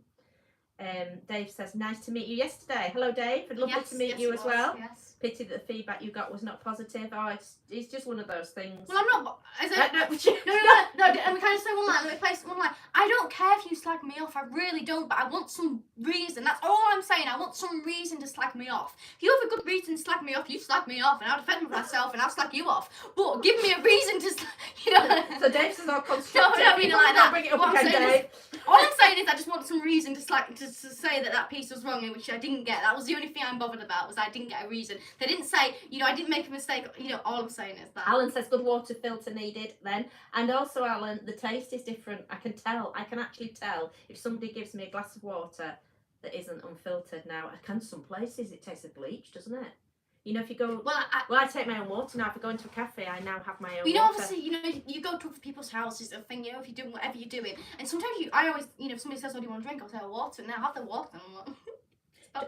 Dave says, nice to meet you yesterday. Hello, Dave. It's lovely to meet you as well. Yes. Pity that the feedback you got was not positive. It's just one of those things. Well, I'm not. No, and we kind of say one line. Let me place one line. I don't care if you slag me off. I really don't. But I want some reason. That's all I'm saying. I want some reason to slag me off. If you have a good reason to slag me off, you slag me off, and I'll defend myself, and I'll slag you off. But give me a reason to, So Dave says all constructive. No, I mean like that. Bring it up again, Dave. All I'm saying is I just want some reason to say that piece was wrong, which I didn't get. That was the only thing I'm bothered about, was I didn't get a reason. They didn't say, I didn't make a mistake. All I'm saying is that. Alan says good water filter needed then. And also, Alan, the taste is different. I can actually tell if somebody gives me a glass of water that isn't unfiltered now. Some places it tastes of bleach, doesn't it? You know, if you go... Well, I take my own water now. If I go into a cafe, I now have my own water. Obviously, you go to other people's houses and thing, if you're doing whatever you're doing. And sometimes I always, if somebody says, what do you want to drink? I'll say, water. And I have the water.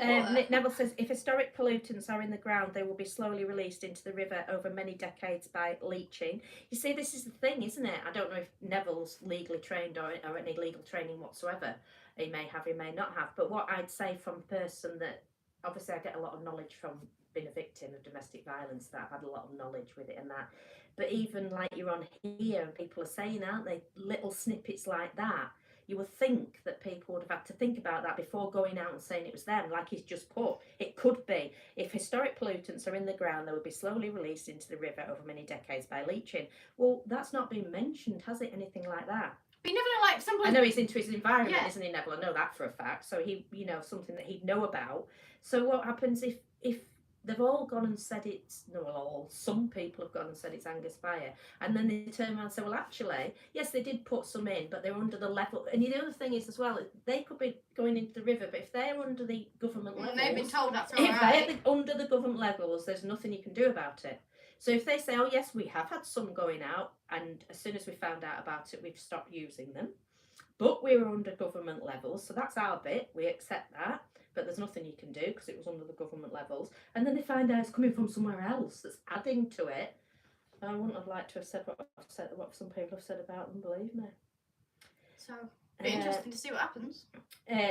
And I'm like, Nick Neville says, if historic pollutants are in the ground, they will be slowly released into the river over many decades by leaching. You see, this is the thing, isn't it? I don't know if Neville's legally trained or any legal training whatsoever. He may have, he may not have. But what I'd say from a person that, obviously I get a lot of knowledge from being a victim of domestic violence, that I've had a lot of knowledge with it and that. But even like you're on here and people are saying, aren't they, little snippets like that, you would think that people would have had to think about that before going out and saying it was them, like he's just put. It could be. If historic pollutants are in the ground, they will be slowly released into the river over many decades by leaching. Well, that's not been mentioned, has it? Anything like that? But you never know, like, somebody... I know he's into his environment, yeah. Isn't he, Neville? I know that for a fact. So he, something that he'd know about. So what happens if they've all gone and said it's, no, well, some people have gone and said it's Angus fire, and then they turn around and say, well, actually, yes, they did put some in, but they're under the level. And the other thing is as well, they could be going into the river, but if they're under the government levels, they've been told that's all if right. they're under the government levels, there's nothing you can do about it. So if they say, oh yes, we have had some going out, and as soon as we found out about it, we've stopped using them, but we were under government levels, so that's our bit, we accept that. But there's nothing you can do because it was under the government levels. And then they find out it's coming from somewhere else that's adding to it. I wouldn't have liked to have said what some people have said about them, believe me. So, it'll be interesting to see what happens.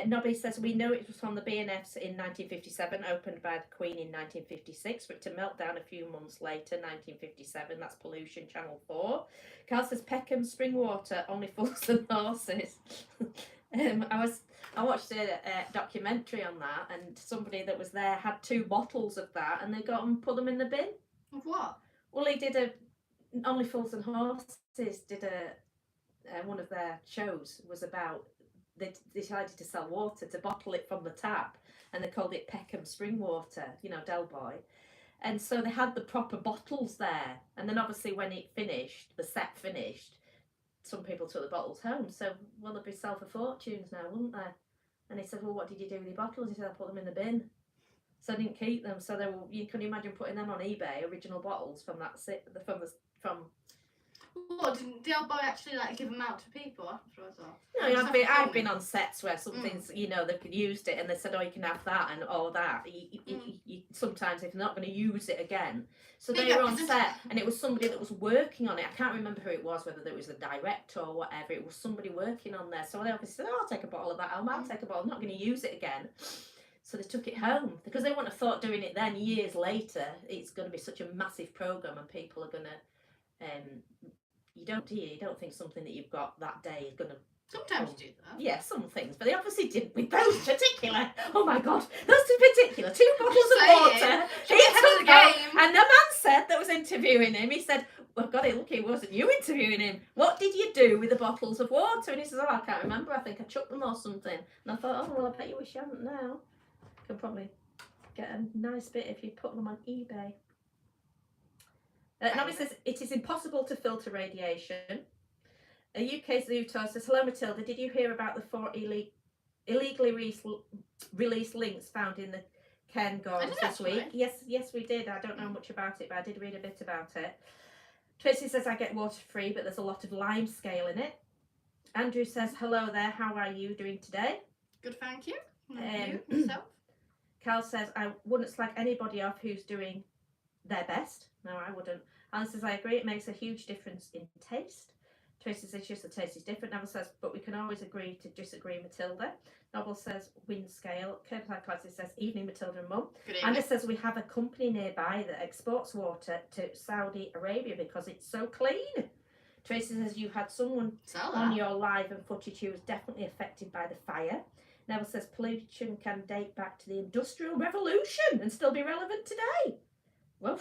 Nobby says, we know it was from the B&Fs in 1957, opened by the Queen in 1956, for it to melt down a few months later, 1957. That's Pollution, Channel 4. Carl says, Peckham spring water, only fools and horses. I watched a documentary on that, and somebody that was there had 2 bottles of that, and they got and put them in the bin. Of what? Well, he did Only Fools and Horses did one of their shows was about, they decided to sell water, to bottle it from the tap, and they called it Peckham spring water, Del Boy. And so they had the proper bottles there, and then obviously when it finished, the set finished, some people took the bottles home. So, well, they'd be sell for fortunes now, wouldn't they? And he said, well, what did you do with your bottles? He said, I put them in the bin. So I didn't keep them. So they were, you can imagine putting them on eBay, original bottles from that, from What, did the old boy actually give them out to people afterwards? Or? No, I've been on sets where something's, they've used it and they said, oh, you can have that and all that. You, sometimes if they're not going to use it again. So they were on set and it was somebody that was working on it. I can't remember who it was, whether it was the director or whatever. It was somebody working on there. So they obviously said, oh, I'll take a bottle of that. I'll take a bottle. I'm not going to use it again. So they took it home because they wouldn't have thought doing it then years later. It's going to be such a massive programme and people are going to... You don't think something that you've got that day is going to... Sometimes you do that. Yeah, some things, but they obviously didn't with those particular. Oh my God, those 2 particular, 2 bottles of water. He took them, and the man said that was interviewing him, he said, well, God, look, it wasn't you interviewing him. What did you do with the bottles of water? And he says, oh, I can't remember. I think I chucked them or something. And I thought, oh, well, I bet you wish you hadn't now. Could probably get a nice bit if you put them on eBay. Nobby says, it is impossible to filter radiation. A UK zoo tour says, hello Matilda, did you hear about the 4 illegally released links found in the Cairn Gorge this week? Yes, we did. I don't know much about it, but I did read a bit about it. Tracy says, I get water free, but there's a lot of lime scale in it. Andrew says, hello there, how are you doing today? Good, thank you. You, yourself? Carl says, I wouldn't slag anybody off who's doing their best. No, I wouldn't. Alan says, I agree, it makes a huge difference in taste. Tracy says, yes, the taste is different. Neville says, but we can always agree to disagree, Matilda. Noble says, wind scale. Curbside Classic says, evening, Matilda and Mum. Anna says, we have a company nearby that exports water to Saudi Arabia because it's so clean. Tracy says, you had someone on your live and footage who was definitely affected by the fire. Neville says, pollution can date back to the Industrial Revolution and still be relevant today. Well,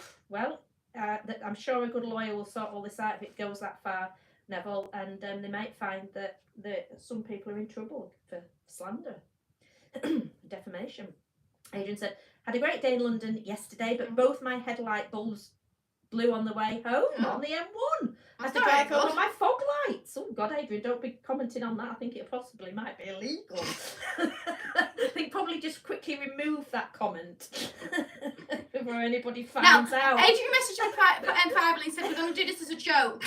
I'm sure a good lawyer will sort all this out if it goes that far, Neville, and they might find that some people are in trouble for slander, defamation. Adrian said, had a great day in London yesterday, but both my headlight bulbs blew on the way home on the M1. I had to drive home on my fog lights. Oh God, Adrian, don't be commenting on that. I think it possibly might be illegal. I think probably just quickly remove that comment before anybody finds out. Adrian messaged me privately and said, we're going to do this as a joke.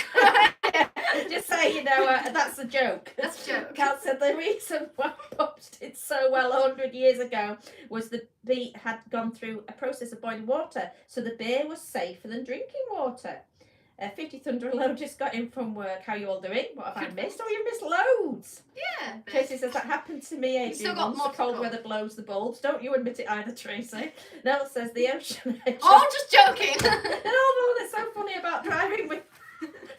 Just say, you know, that's a joke. That's a joke. Cal said the reason why pubs did so well 100 years ago was the beer had gone through a process of boiling water, so the beer was safer than drinking water. 50 Thunder Low just got in from work. How you all doing? What have I missed? Oh, you missed loads. Yeah. Tracy says that happened to me, Adrian. Still got once. more The cold weather blows the bulbs. Don't you admit it either, Tracy. Nell says the ocean edge. Oh, just joking. And although they're so funny about driving with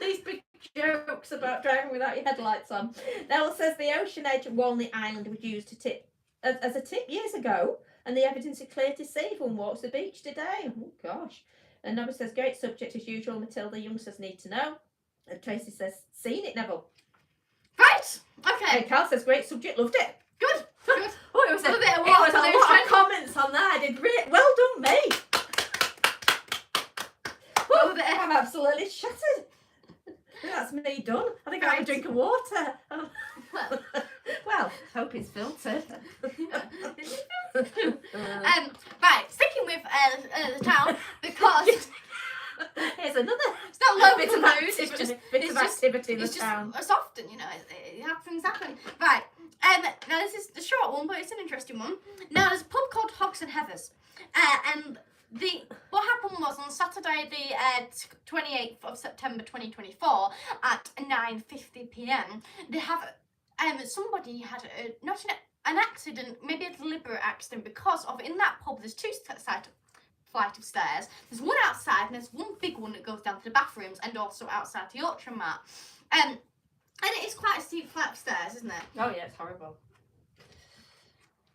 these big jokes about driving without your headlights on. Nell says the ocean edge of Walney Island was used to tip as a tip years ago, and the evidence is clear to see if one walks the beach today. Oh gosh. And Nobby says, great subject as usual, Matilda. Youngsters need to know. And Tracy says, seen it, Neville. Right. Okay. And Cal says, great subject, loved it. Good. Good. Oh, it was a bit of lot of comments on that. I did well done, me. Oh, I'm absolutely shattered. That's me done. I think I have a drink of water. Well, hope it's filtered. Right, sticking with the town, because here's another. It's not local bit of news. It's just activity in the it's town. just, it's often, you know, things happen. Right. Now this is the short one, but it's an interesting one. Now there's a pub called Hogs and Heathers, and what happened was on Saturday the 28th of September 2024 at 9:50 p.m. they have somebody had not an accident, maybe a deliberate accident, because of in that pub there's two flight of stairs. There's one outside and there's one big one that goes down to the bathrooms and also outside the auction mat. And it is quite a steep flight of stairs, isn't it? Oh yeah, it's horrible.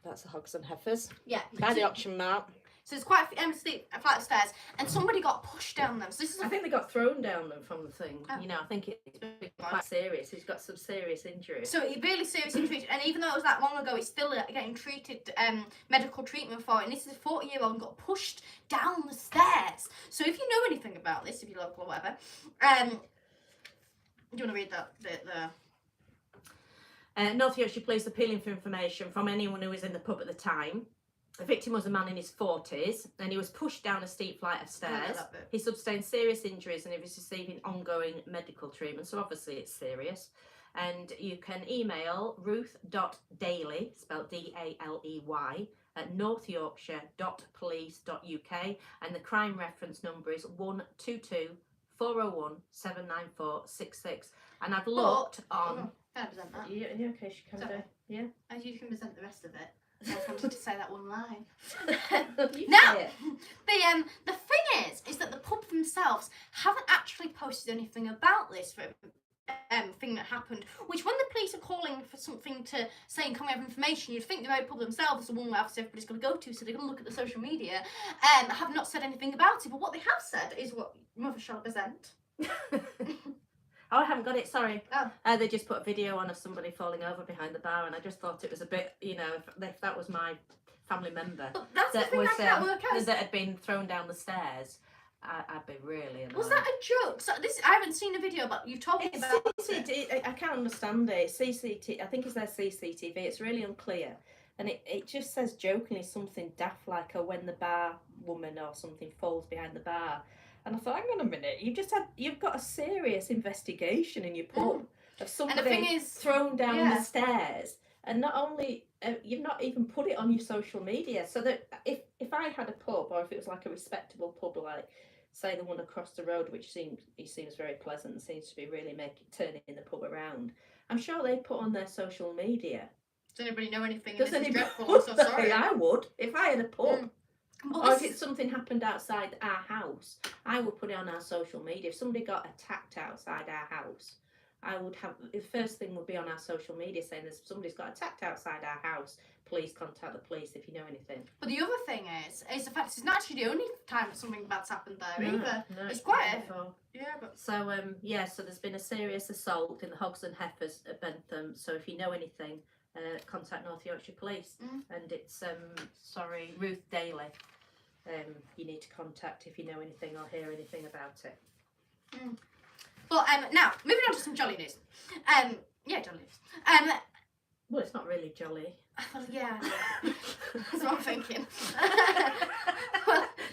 That's the Hogs and Heifers. Yeah. By the auction mat. So it's quite a steep flight of stairs, and somebody got pushed down them. So this is I think they got thrown down them from the thing. Oh. You know, I think it's been quite serious. He's got some serious injuries. So he really seriously treated, and even though it was that long ago, he's still getting treated, medical treatment for it. And this is a 40-year-old and got pushed down the stairs. So if you know anything about this, if you're local or whatever, do you want to read that bit there? North Yorkshire Police appealing for information from anyone who was in the pub at the time. The victim was a man in his 40s and he was pushed down a steep flight of stairs. He sustained serious injuries and he was receiving ongoing medical treatment, so obviously it's serious. And you can email ruth.daly, spelled D-A-L-E-Y, at northyorkshire.police.uk, and the crime reference number is 122 401 79466. And I've looked on... Can I present that? Yeah, okay, she can do. Yeah. As you can present the rest of it. I just wanted to say that one line. Now, the thing is that the pub themselves haven't actually posted anything about this thing that happened. Which, when the police are calling for something to say, can we have information, you'd think the road pub themselves is the one where obviously everybody's going to go to, so they're going to look at the social media, have not said anything about it. But what they have said is what Mother shall present. Oh, I haven't got it, sorry. Oh. They just put a video on of somebody falling over behind the bar, and I just thought it was a bit, you know, if that was my family member That's that the thing was I can't work out. that had been thrown down the stairs, I'd be really annoyed. Was that a joke? So I haven't seen a video, but you've told me about it. I can't understand it. CCTV, I think it's their CCTV. It's really unclear. And it just says jokingly something daft like when the bar woman or something falls behind the bar. And I thought, hang on a minute, you've got a serious investigation in your pub of somebody and the thing is, thrown down the stairs, and not only you've not even put it on your social media. So that if I had a pub, or if it was like a respectable pub, like say the one across the road, which seems very pleasant and seems to be really turning the pub around, I'm sure they put on their social media. Does anybody know anything? Does this anybody? is dreadful. I'm so sorry. I would if I had a pub. Or if it's something happened outside our house, I would put it on our social media. If somebody got attacked outside our house, I would have the first thing would be on our social media saying there's somebody's got attacked outside our house. Please contact the police if you know anything. But the other thing is the fact it's not actually the only time that something bad's happened there either. No, it's quite but so so there's been a serious assault in the Hogs and Heifers at Bentham. So if you know anything, contact North Yorkshire Police, and it's Ruth Daly. You need to contact if you know anything or hear anything about it. But now moving on to some jolly news. Yeah, jolly news. Well, it's not really jolly. Well, yeah, that's what I'm thinking.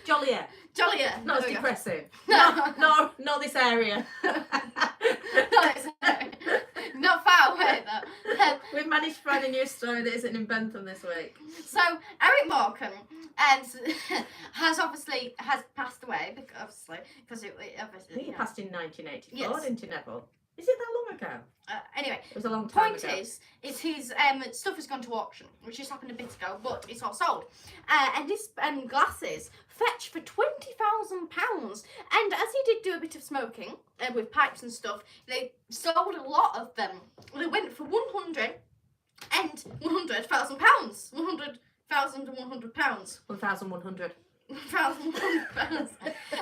Jollier. Jollier. Not as depressing. No. Not this area. Not far away though. We've managed to find a news story that isn't in Bentham this week. So Eric Morecambe has passed away because I obviously think he passed in 1984, Yes. didn't he, Neville? Is it that long ago? Anyway, It was a long time point ago. is his stuff has gone to auction, which just happened a bit ago, but it's all sold. And his glasses fetch for £20,000. And as he did do a bit of smoking with pipes and stuff, they sold a lot of them. They went for £100,000. £100,000. £100,100. 1,100. £1,100.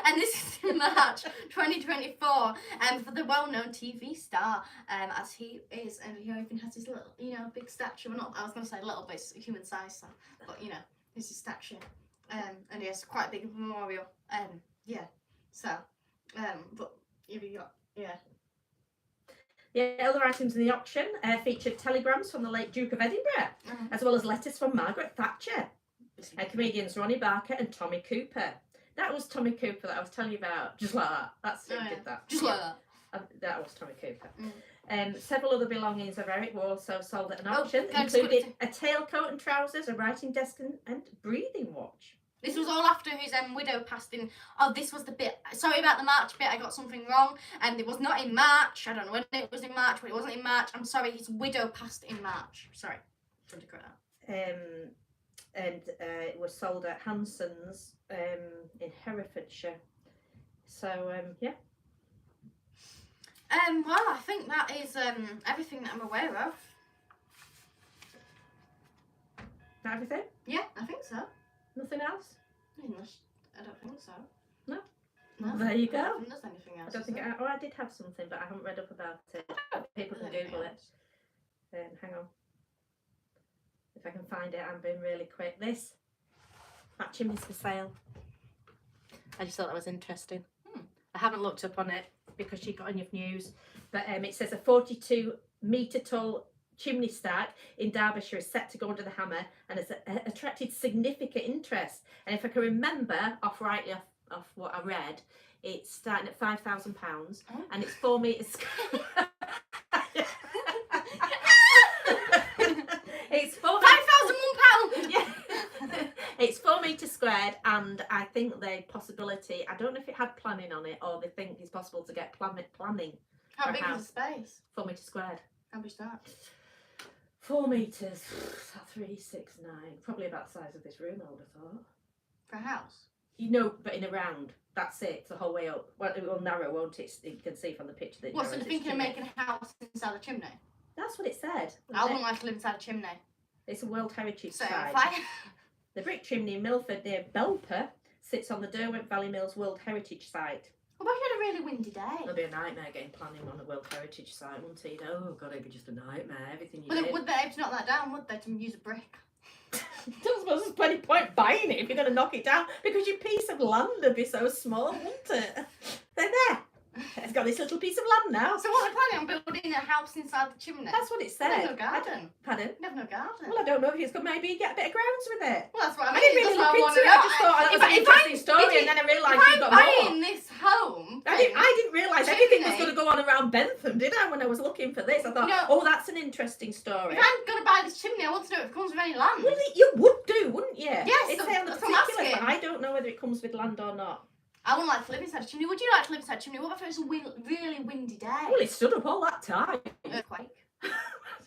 And this is in March 2024, for the well-known TV star, as he is, and he even has his little, big statue. Not, I was going to say little, but it's human size, so, but this is his statue, and he has quite a big memorial. Yeah. So, but here we go. Yeah. Yeah, other items in the auction featured telegrams from the late Duke of Edinburgh, as well as letters from Margaret Thatcher. Comedians Ronnie Barker and Tommy Cooper. That was Tommy Cooper that I was telling you about. Just like that. That's who did that. Just like that. That was Tommy Cooper. Several other belongings of Eric were also sold at an Oh, auction, can I just including a tailcoat and trousers, a writing desk and breathing watch. This was all after his widow passed in. Oh, this was the bit. Sorry about the March bit. I got something wrong. And it was not in March. I don't know when it was in March, but it wasn't in March. I'm sorry. His widow passed in March. Sorry. Trying to correct that. And it was sold at Hanson's in Herefordshire. So yeah. Well, I think that is everything that I'm aware of. Is that everything? Yeah, I think so. Nothing else? Unless, I don't think so. No. No. There you I don't go. think there's anything else. I don't think I did have something, but I haven't read up about it. People can Google it. Hang on. If I can find it, I'm being really quick. That chimney's for sale. I just thought that was interesting. I haven't looked up on it because she got enough news, but it says a 42-metre tall chimney stack in Derbyshire is set to go under the hammer and has attracted significant interest. And if I can remember off what I read, it's starting at £5,000 and it's 4 metres. It's £5,001. Yeah. It's 4 metres squared, and I think the possibility, I don't know if it had planning on it or they think it's possible to get planning. How big is the space? 4 metres squared. How big is that? 4 metres, 3, 6, 9, probably about the size of this room, I would have thought. For a house? But in a round. That's it, the whole way up. Well, it will narrow, won't it? You can see from the picture that. What, so you're thinking of making a house inside a chimney? That's what it said. I wouldn't like to live inside a chimney. It's a World Heritage So site. The brick chimney in Milford near Belper sits on the Derwent Valley Mills World Heritage Site. What about if you had a really windy day? It'll be a nightmare getting planning on a World Heritage Site, wouldn't it? Oh god, it'd be just a nightmare. Everything you did. Would they able to knock that down, would they, to use a brick? I don't suppose there's plenty point buying it if you're going to knock it down, because your piece of land would be so small, wouldn't it? They're there. It's got this little piece of land now. So what are they planning on building a house inside the chimney? That's what it said. There's no garden. Pardon? You have no garden. Well, I don't know if it's good. Maybe get a bit of grounds with it. Well, that's what I I mean. didn't really That's look what into it. I just thought that was an interesting story, and then I realised you got more. more. If I'm buying this home, I didn't realise everything was going to go on around Bentham, did I? When I was looking for this, I thought, oh, that's an interesting story. If I'm going to buy this chimney, I want to know if it comes with any land. Well, you would do, wouldn't you? Yes, It's on the particulars, but I don't know whether it comes with land or not. I wouldn't like to live inside a chimney. Would you like to live inside a chimney? What if it was a really windy day? Well, it stood up all that time. Earthquake.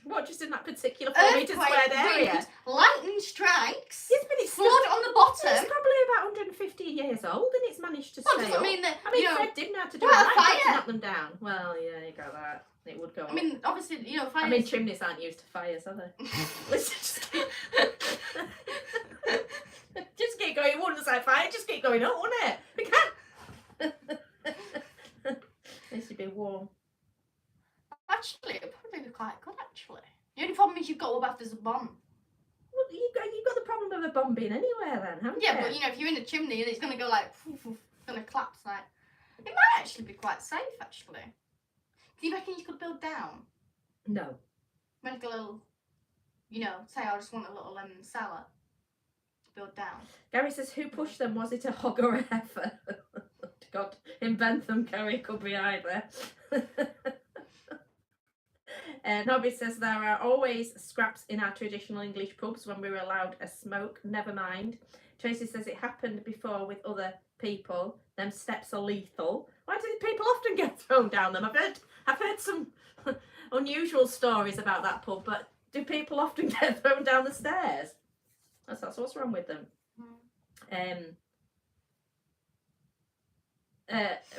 What, just in that particular 4 metre squared area? Wind, lightning strikes. Yes, but it's flood on the bottom. It's probably about 150 years old, and it's managed to stay doesn't up. mean that. Fred didn't have to do well, it fire. to knock them down. Well, yeah, you got that. It would go. I mean, obviously, fire. I mean, chimneys aren't used to fires, are they? Let's just keep going. It wouldn't say fire. Just keep going up, wouldn't it? We can't. Needs to be warm. Actually, it'd probably be quite good. Actually, the only problem is you've got to have there's a bomb. Well, you got the problem of a bomb being anywhere, then, haven't you? Yeah, but if you're in a chimney and it's going to go like, it's going to collapse. Like, it might actually be quite safe. Actually, Do you reckon you could build down? No. Make a little, say I just want a little cellar. Build down. Gary says, who pushed them? Was it a hog or a heifer? God, in Bentham, Gary, could be either. Nobby says, there are always scraps in our traditional English pubs when we were allowed a smoke. Never mind. Tracy says, it happened before with other people. Them steps are lethal. Why do people often get thrown down them? I've heard some unusual stories about that pub, but do people often get thrown down the stairs? That's what's wrong with them.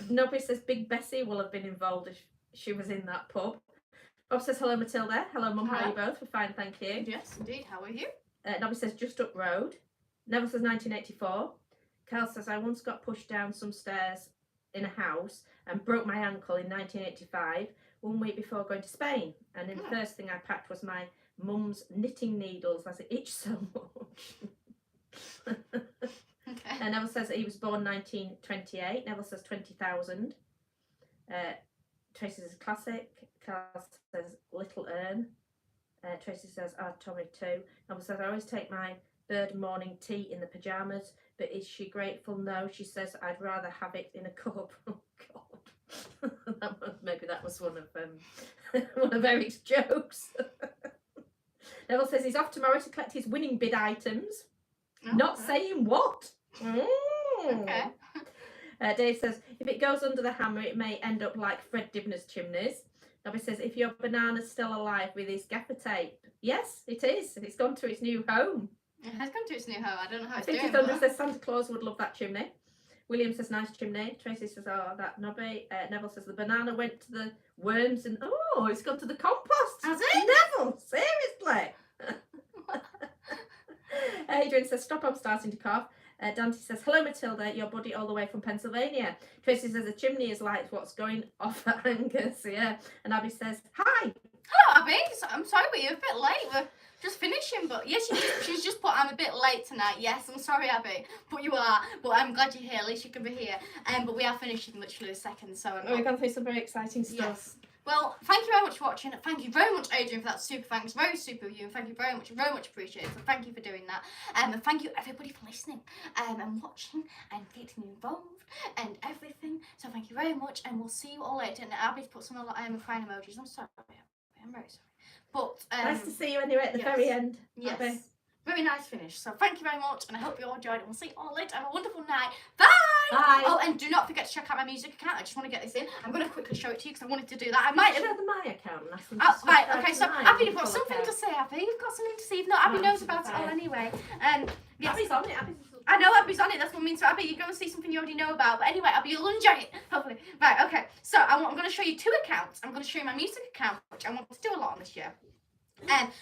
Nobody says Big Bessie will have been involved if she was in that pub. Bob says, hello Matilda. Hello Mum, how are you both? We're fine, thank you. Yes, indeed. How are you? Nobby says just up road. Neville says 1984. Carl says, I once got pushed down some stairs in a house and broke my ankle in 1985, 1 week before going to Spain. And then the first thing I packed was my mum's knitting needles as it itched so much. Okay. And Neville says he was born 1928. Neville says 20,000. Tracy says classic. Carl says Little Urn. Tracy says Tommy too. Neville says I always take my bird morning tea in the pyjamas, but is she grateful? No, she says I'd rather have it in a cup. Oh God, maybe that was one of Eric's jokes. Neville says he's off tomorrow to collect his winning bid items. Not saying what. Okay. Dave says, if it goes under the hammer, it may end up like Fred Dibner's chimneys. Nobby says, if your banana's still alive with his gaffer tape. Yes, it is. It's gone to its new home. It has gone to its new home. I don't know how it's Fifty doing. Thunder says, Santa Claus would love that chimney. William says, nice chimney. Tracy says, oh, that Nobby. Neville says, the banana went to the worms and, oh, it's gone to the compost. Has it? Neville, seriously. Adrian says, stop, I'm starting to cough. Dante says, hello Matilda, your buddy all the way from Pennsylvania. Tracy says, the chimney is like what's going off at Angus, yeah. And Abby says, hi. Hello Abby, I'm sorry but you're a bit late. We're just finishing, but yes, she's just put I'm a bit late tonight. Yes, I'm sorry Abby, but you are. But I'm glad you're here, at least you can be here. But we are finishing literally a second, so... We've gone through some very exciting stuff. Yes. Well, thank you very much for watching. Thank you very much, Adrian, for that super thanks. Very super of you. And thank you very much appreciated. So thank you for doing that. And thank you everybody for listening and watching and getting involved and everything. So thank you very much, and we'll see you all later. And Abby's put some crying emojis. I'm sorry. I'm very sorry. But nice to see you anyway at the very end. Yes. Abby. Very nice finish. So thank you very much, and I hope you all enjoyed it. We'll see you all later. Have a wonderful night. Bye! Bye. Oh, and do not forget to check out my music account. I just want to get this in. I'm going to quickly show it to you because I wanted to do that. I might have... my account. Right, okay, so Abby, you've got something to say, Abby. You've got something to say. If not, Abby knows about it all anyway. Yes. Abby's on it. I know Abby's on it. That's what I mean. So Abby, you're going to see something you already know about. But anyway, Abby, you'll enjoy it. Hopefully. Right, okay. So I'm going to show you two accounts. I'm going to show you my music account, which I want to do a lot on this year.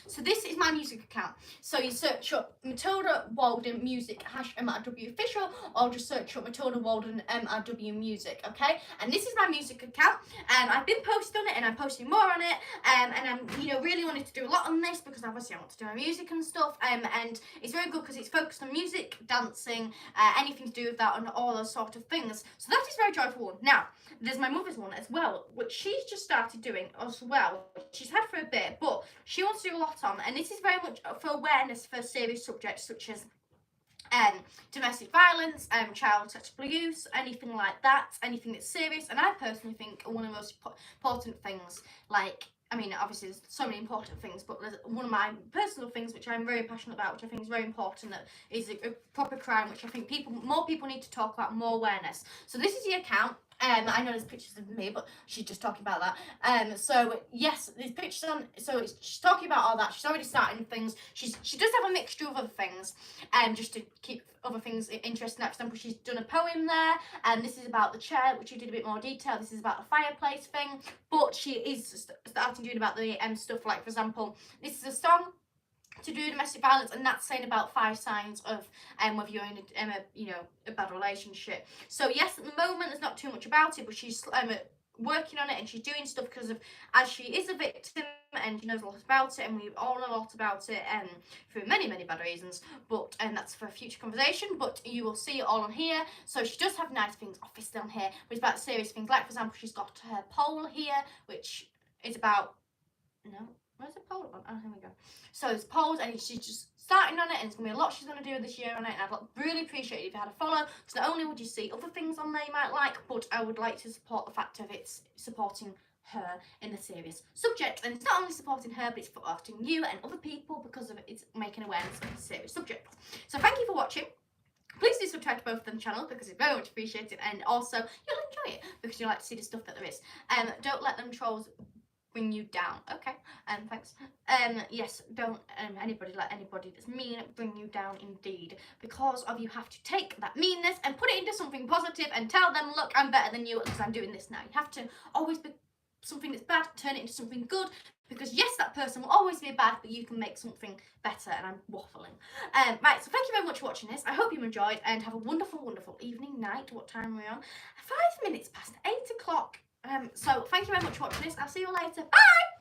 So this is my music account. So you search up Matilda Walden Music #MRW official, or just search up Matilda Walden MRW Music, okay? And this is my music account, and I've been posting on it, and I'm posting more on it, and I'm really wanted to do a lot on this because obviously I want to do my music and stuff, and it's very good because it's focused on music, dancing, anything to do with that, and all those sort of things. So that is very joyful. Now there's my mother's one as well, which she's just started doing as well. She's had for a bit, but she wants to do a lot on, and this is very much for awareness for serious subjects such as domestic violence, child sexual abuse, anything like that, anything that's serious. And I personally think one of the most important things, like, I mean, obviously there's so many important things, but there's one of my personal things which I'm very passionate about, which I think is very important, that is a proper crime, which I think more people need to talk about, more awareness. So this is the account. I know there's pictures of me, but she's just talking about that. So yes, there's pictures on. So she's talking about all that. She's already starting things. She does have a mixture of other things, just to keep other things interesting. For example, she's done a poem there, and this is about the chair, which she did a bit more detail. This is about the fireplace thing, but she is starting doing about the stuff. Like for example, this is a song to do domestic violence, and that's saying about 5 signs of whether you're in a bad relationship. So yes, at the moment there's not too much about it, but she's working on it, and she's doing stuff because of, as she is a victim and she knows a lot about it, and we all know a lot about it for many bad reasons, but that's for a future conversation. But you will see it all on here. So she does have nice things obviously on here, which is about serious things, like for example she's got her poll here, which is about, no, where's the poll on? Oh, here we go. So there's polls, and she's just starting on it, and it's going to be a lot she's going to do this year on it, and I'd really appreciate it if you had a follow, because not only would you see other things on there you might like, but I would like to support the fact of it's supporting her in the serious subject, and it's not only supporting her, but it's supporting you and other people because of it's making awareness of the serious subject. So thank you for watching. Please do subscribe to both of them channels because it's very much appreciated, and also you'll enjoy it because you like to see the stuff that there is. Don't let them trolls bring you down. Okay, thanks. Yes, don't anybody let anybody that's mean bring you down, indeed, because of you have to take that meanness and put it into something positive and tell them, look, I'm better than you because I'm doing this now. You have to always be something that's bad, turn it into something good, because yes, that person will always be bad, but you can make something better. And I'm waffling. Right, so thank you very much for watching this. I hope you enjoyed, and have a wonderful evening, night. What time are we on? 5 minutes past 8 o'clock. So thank you very much for watching this. I'll see you later. Bye!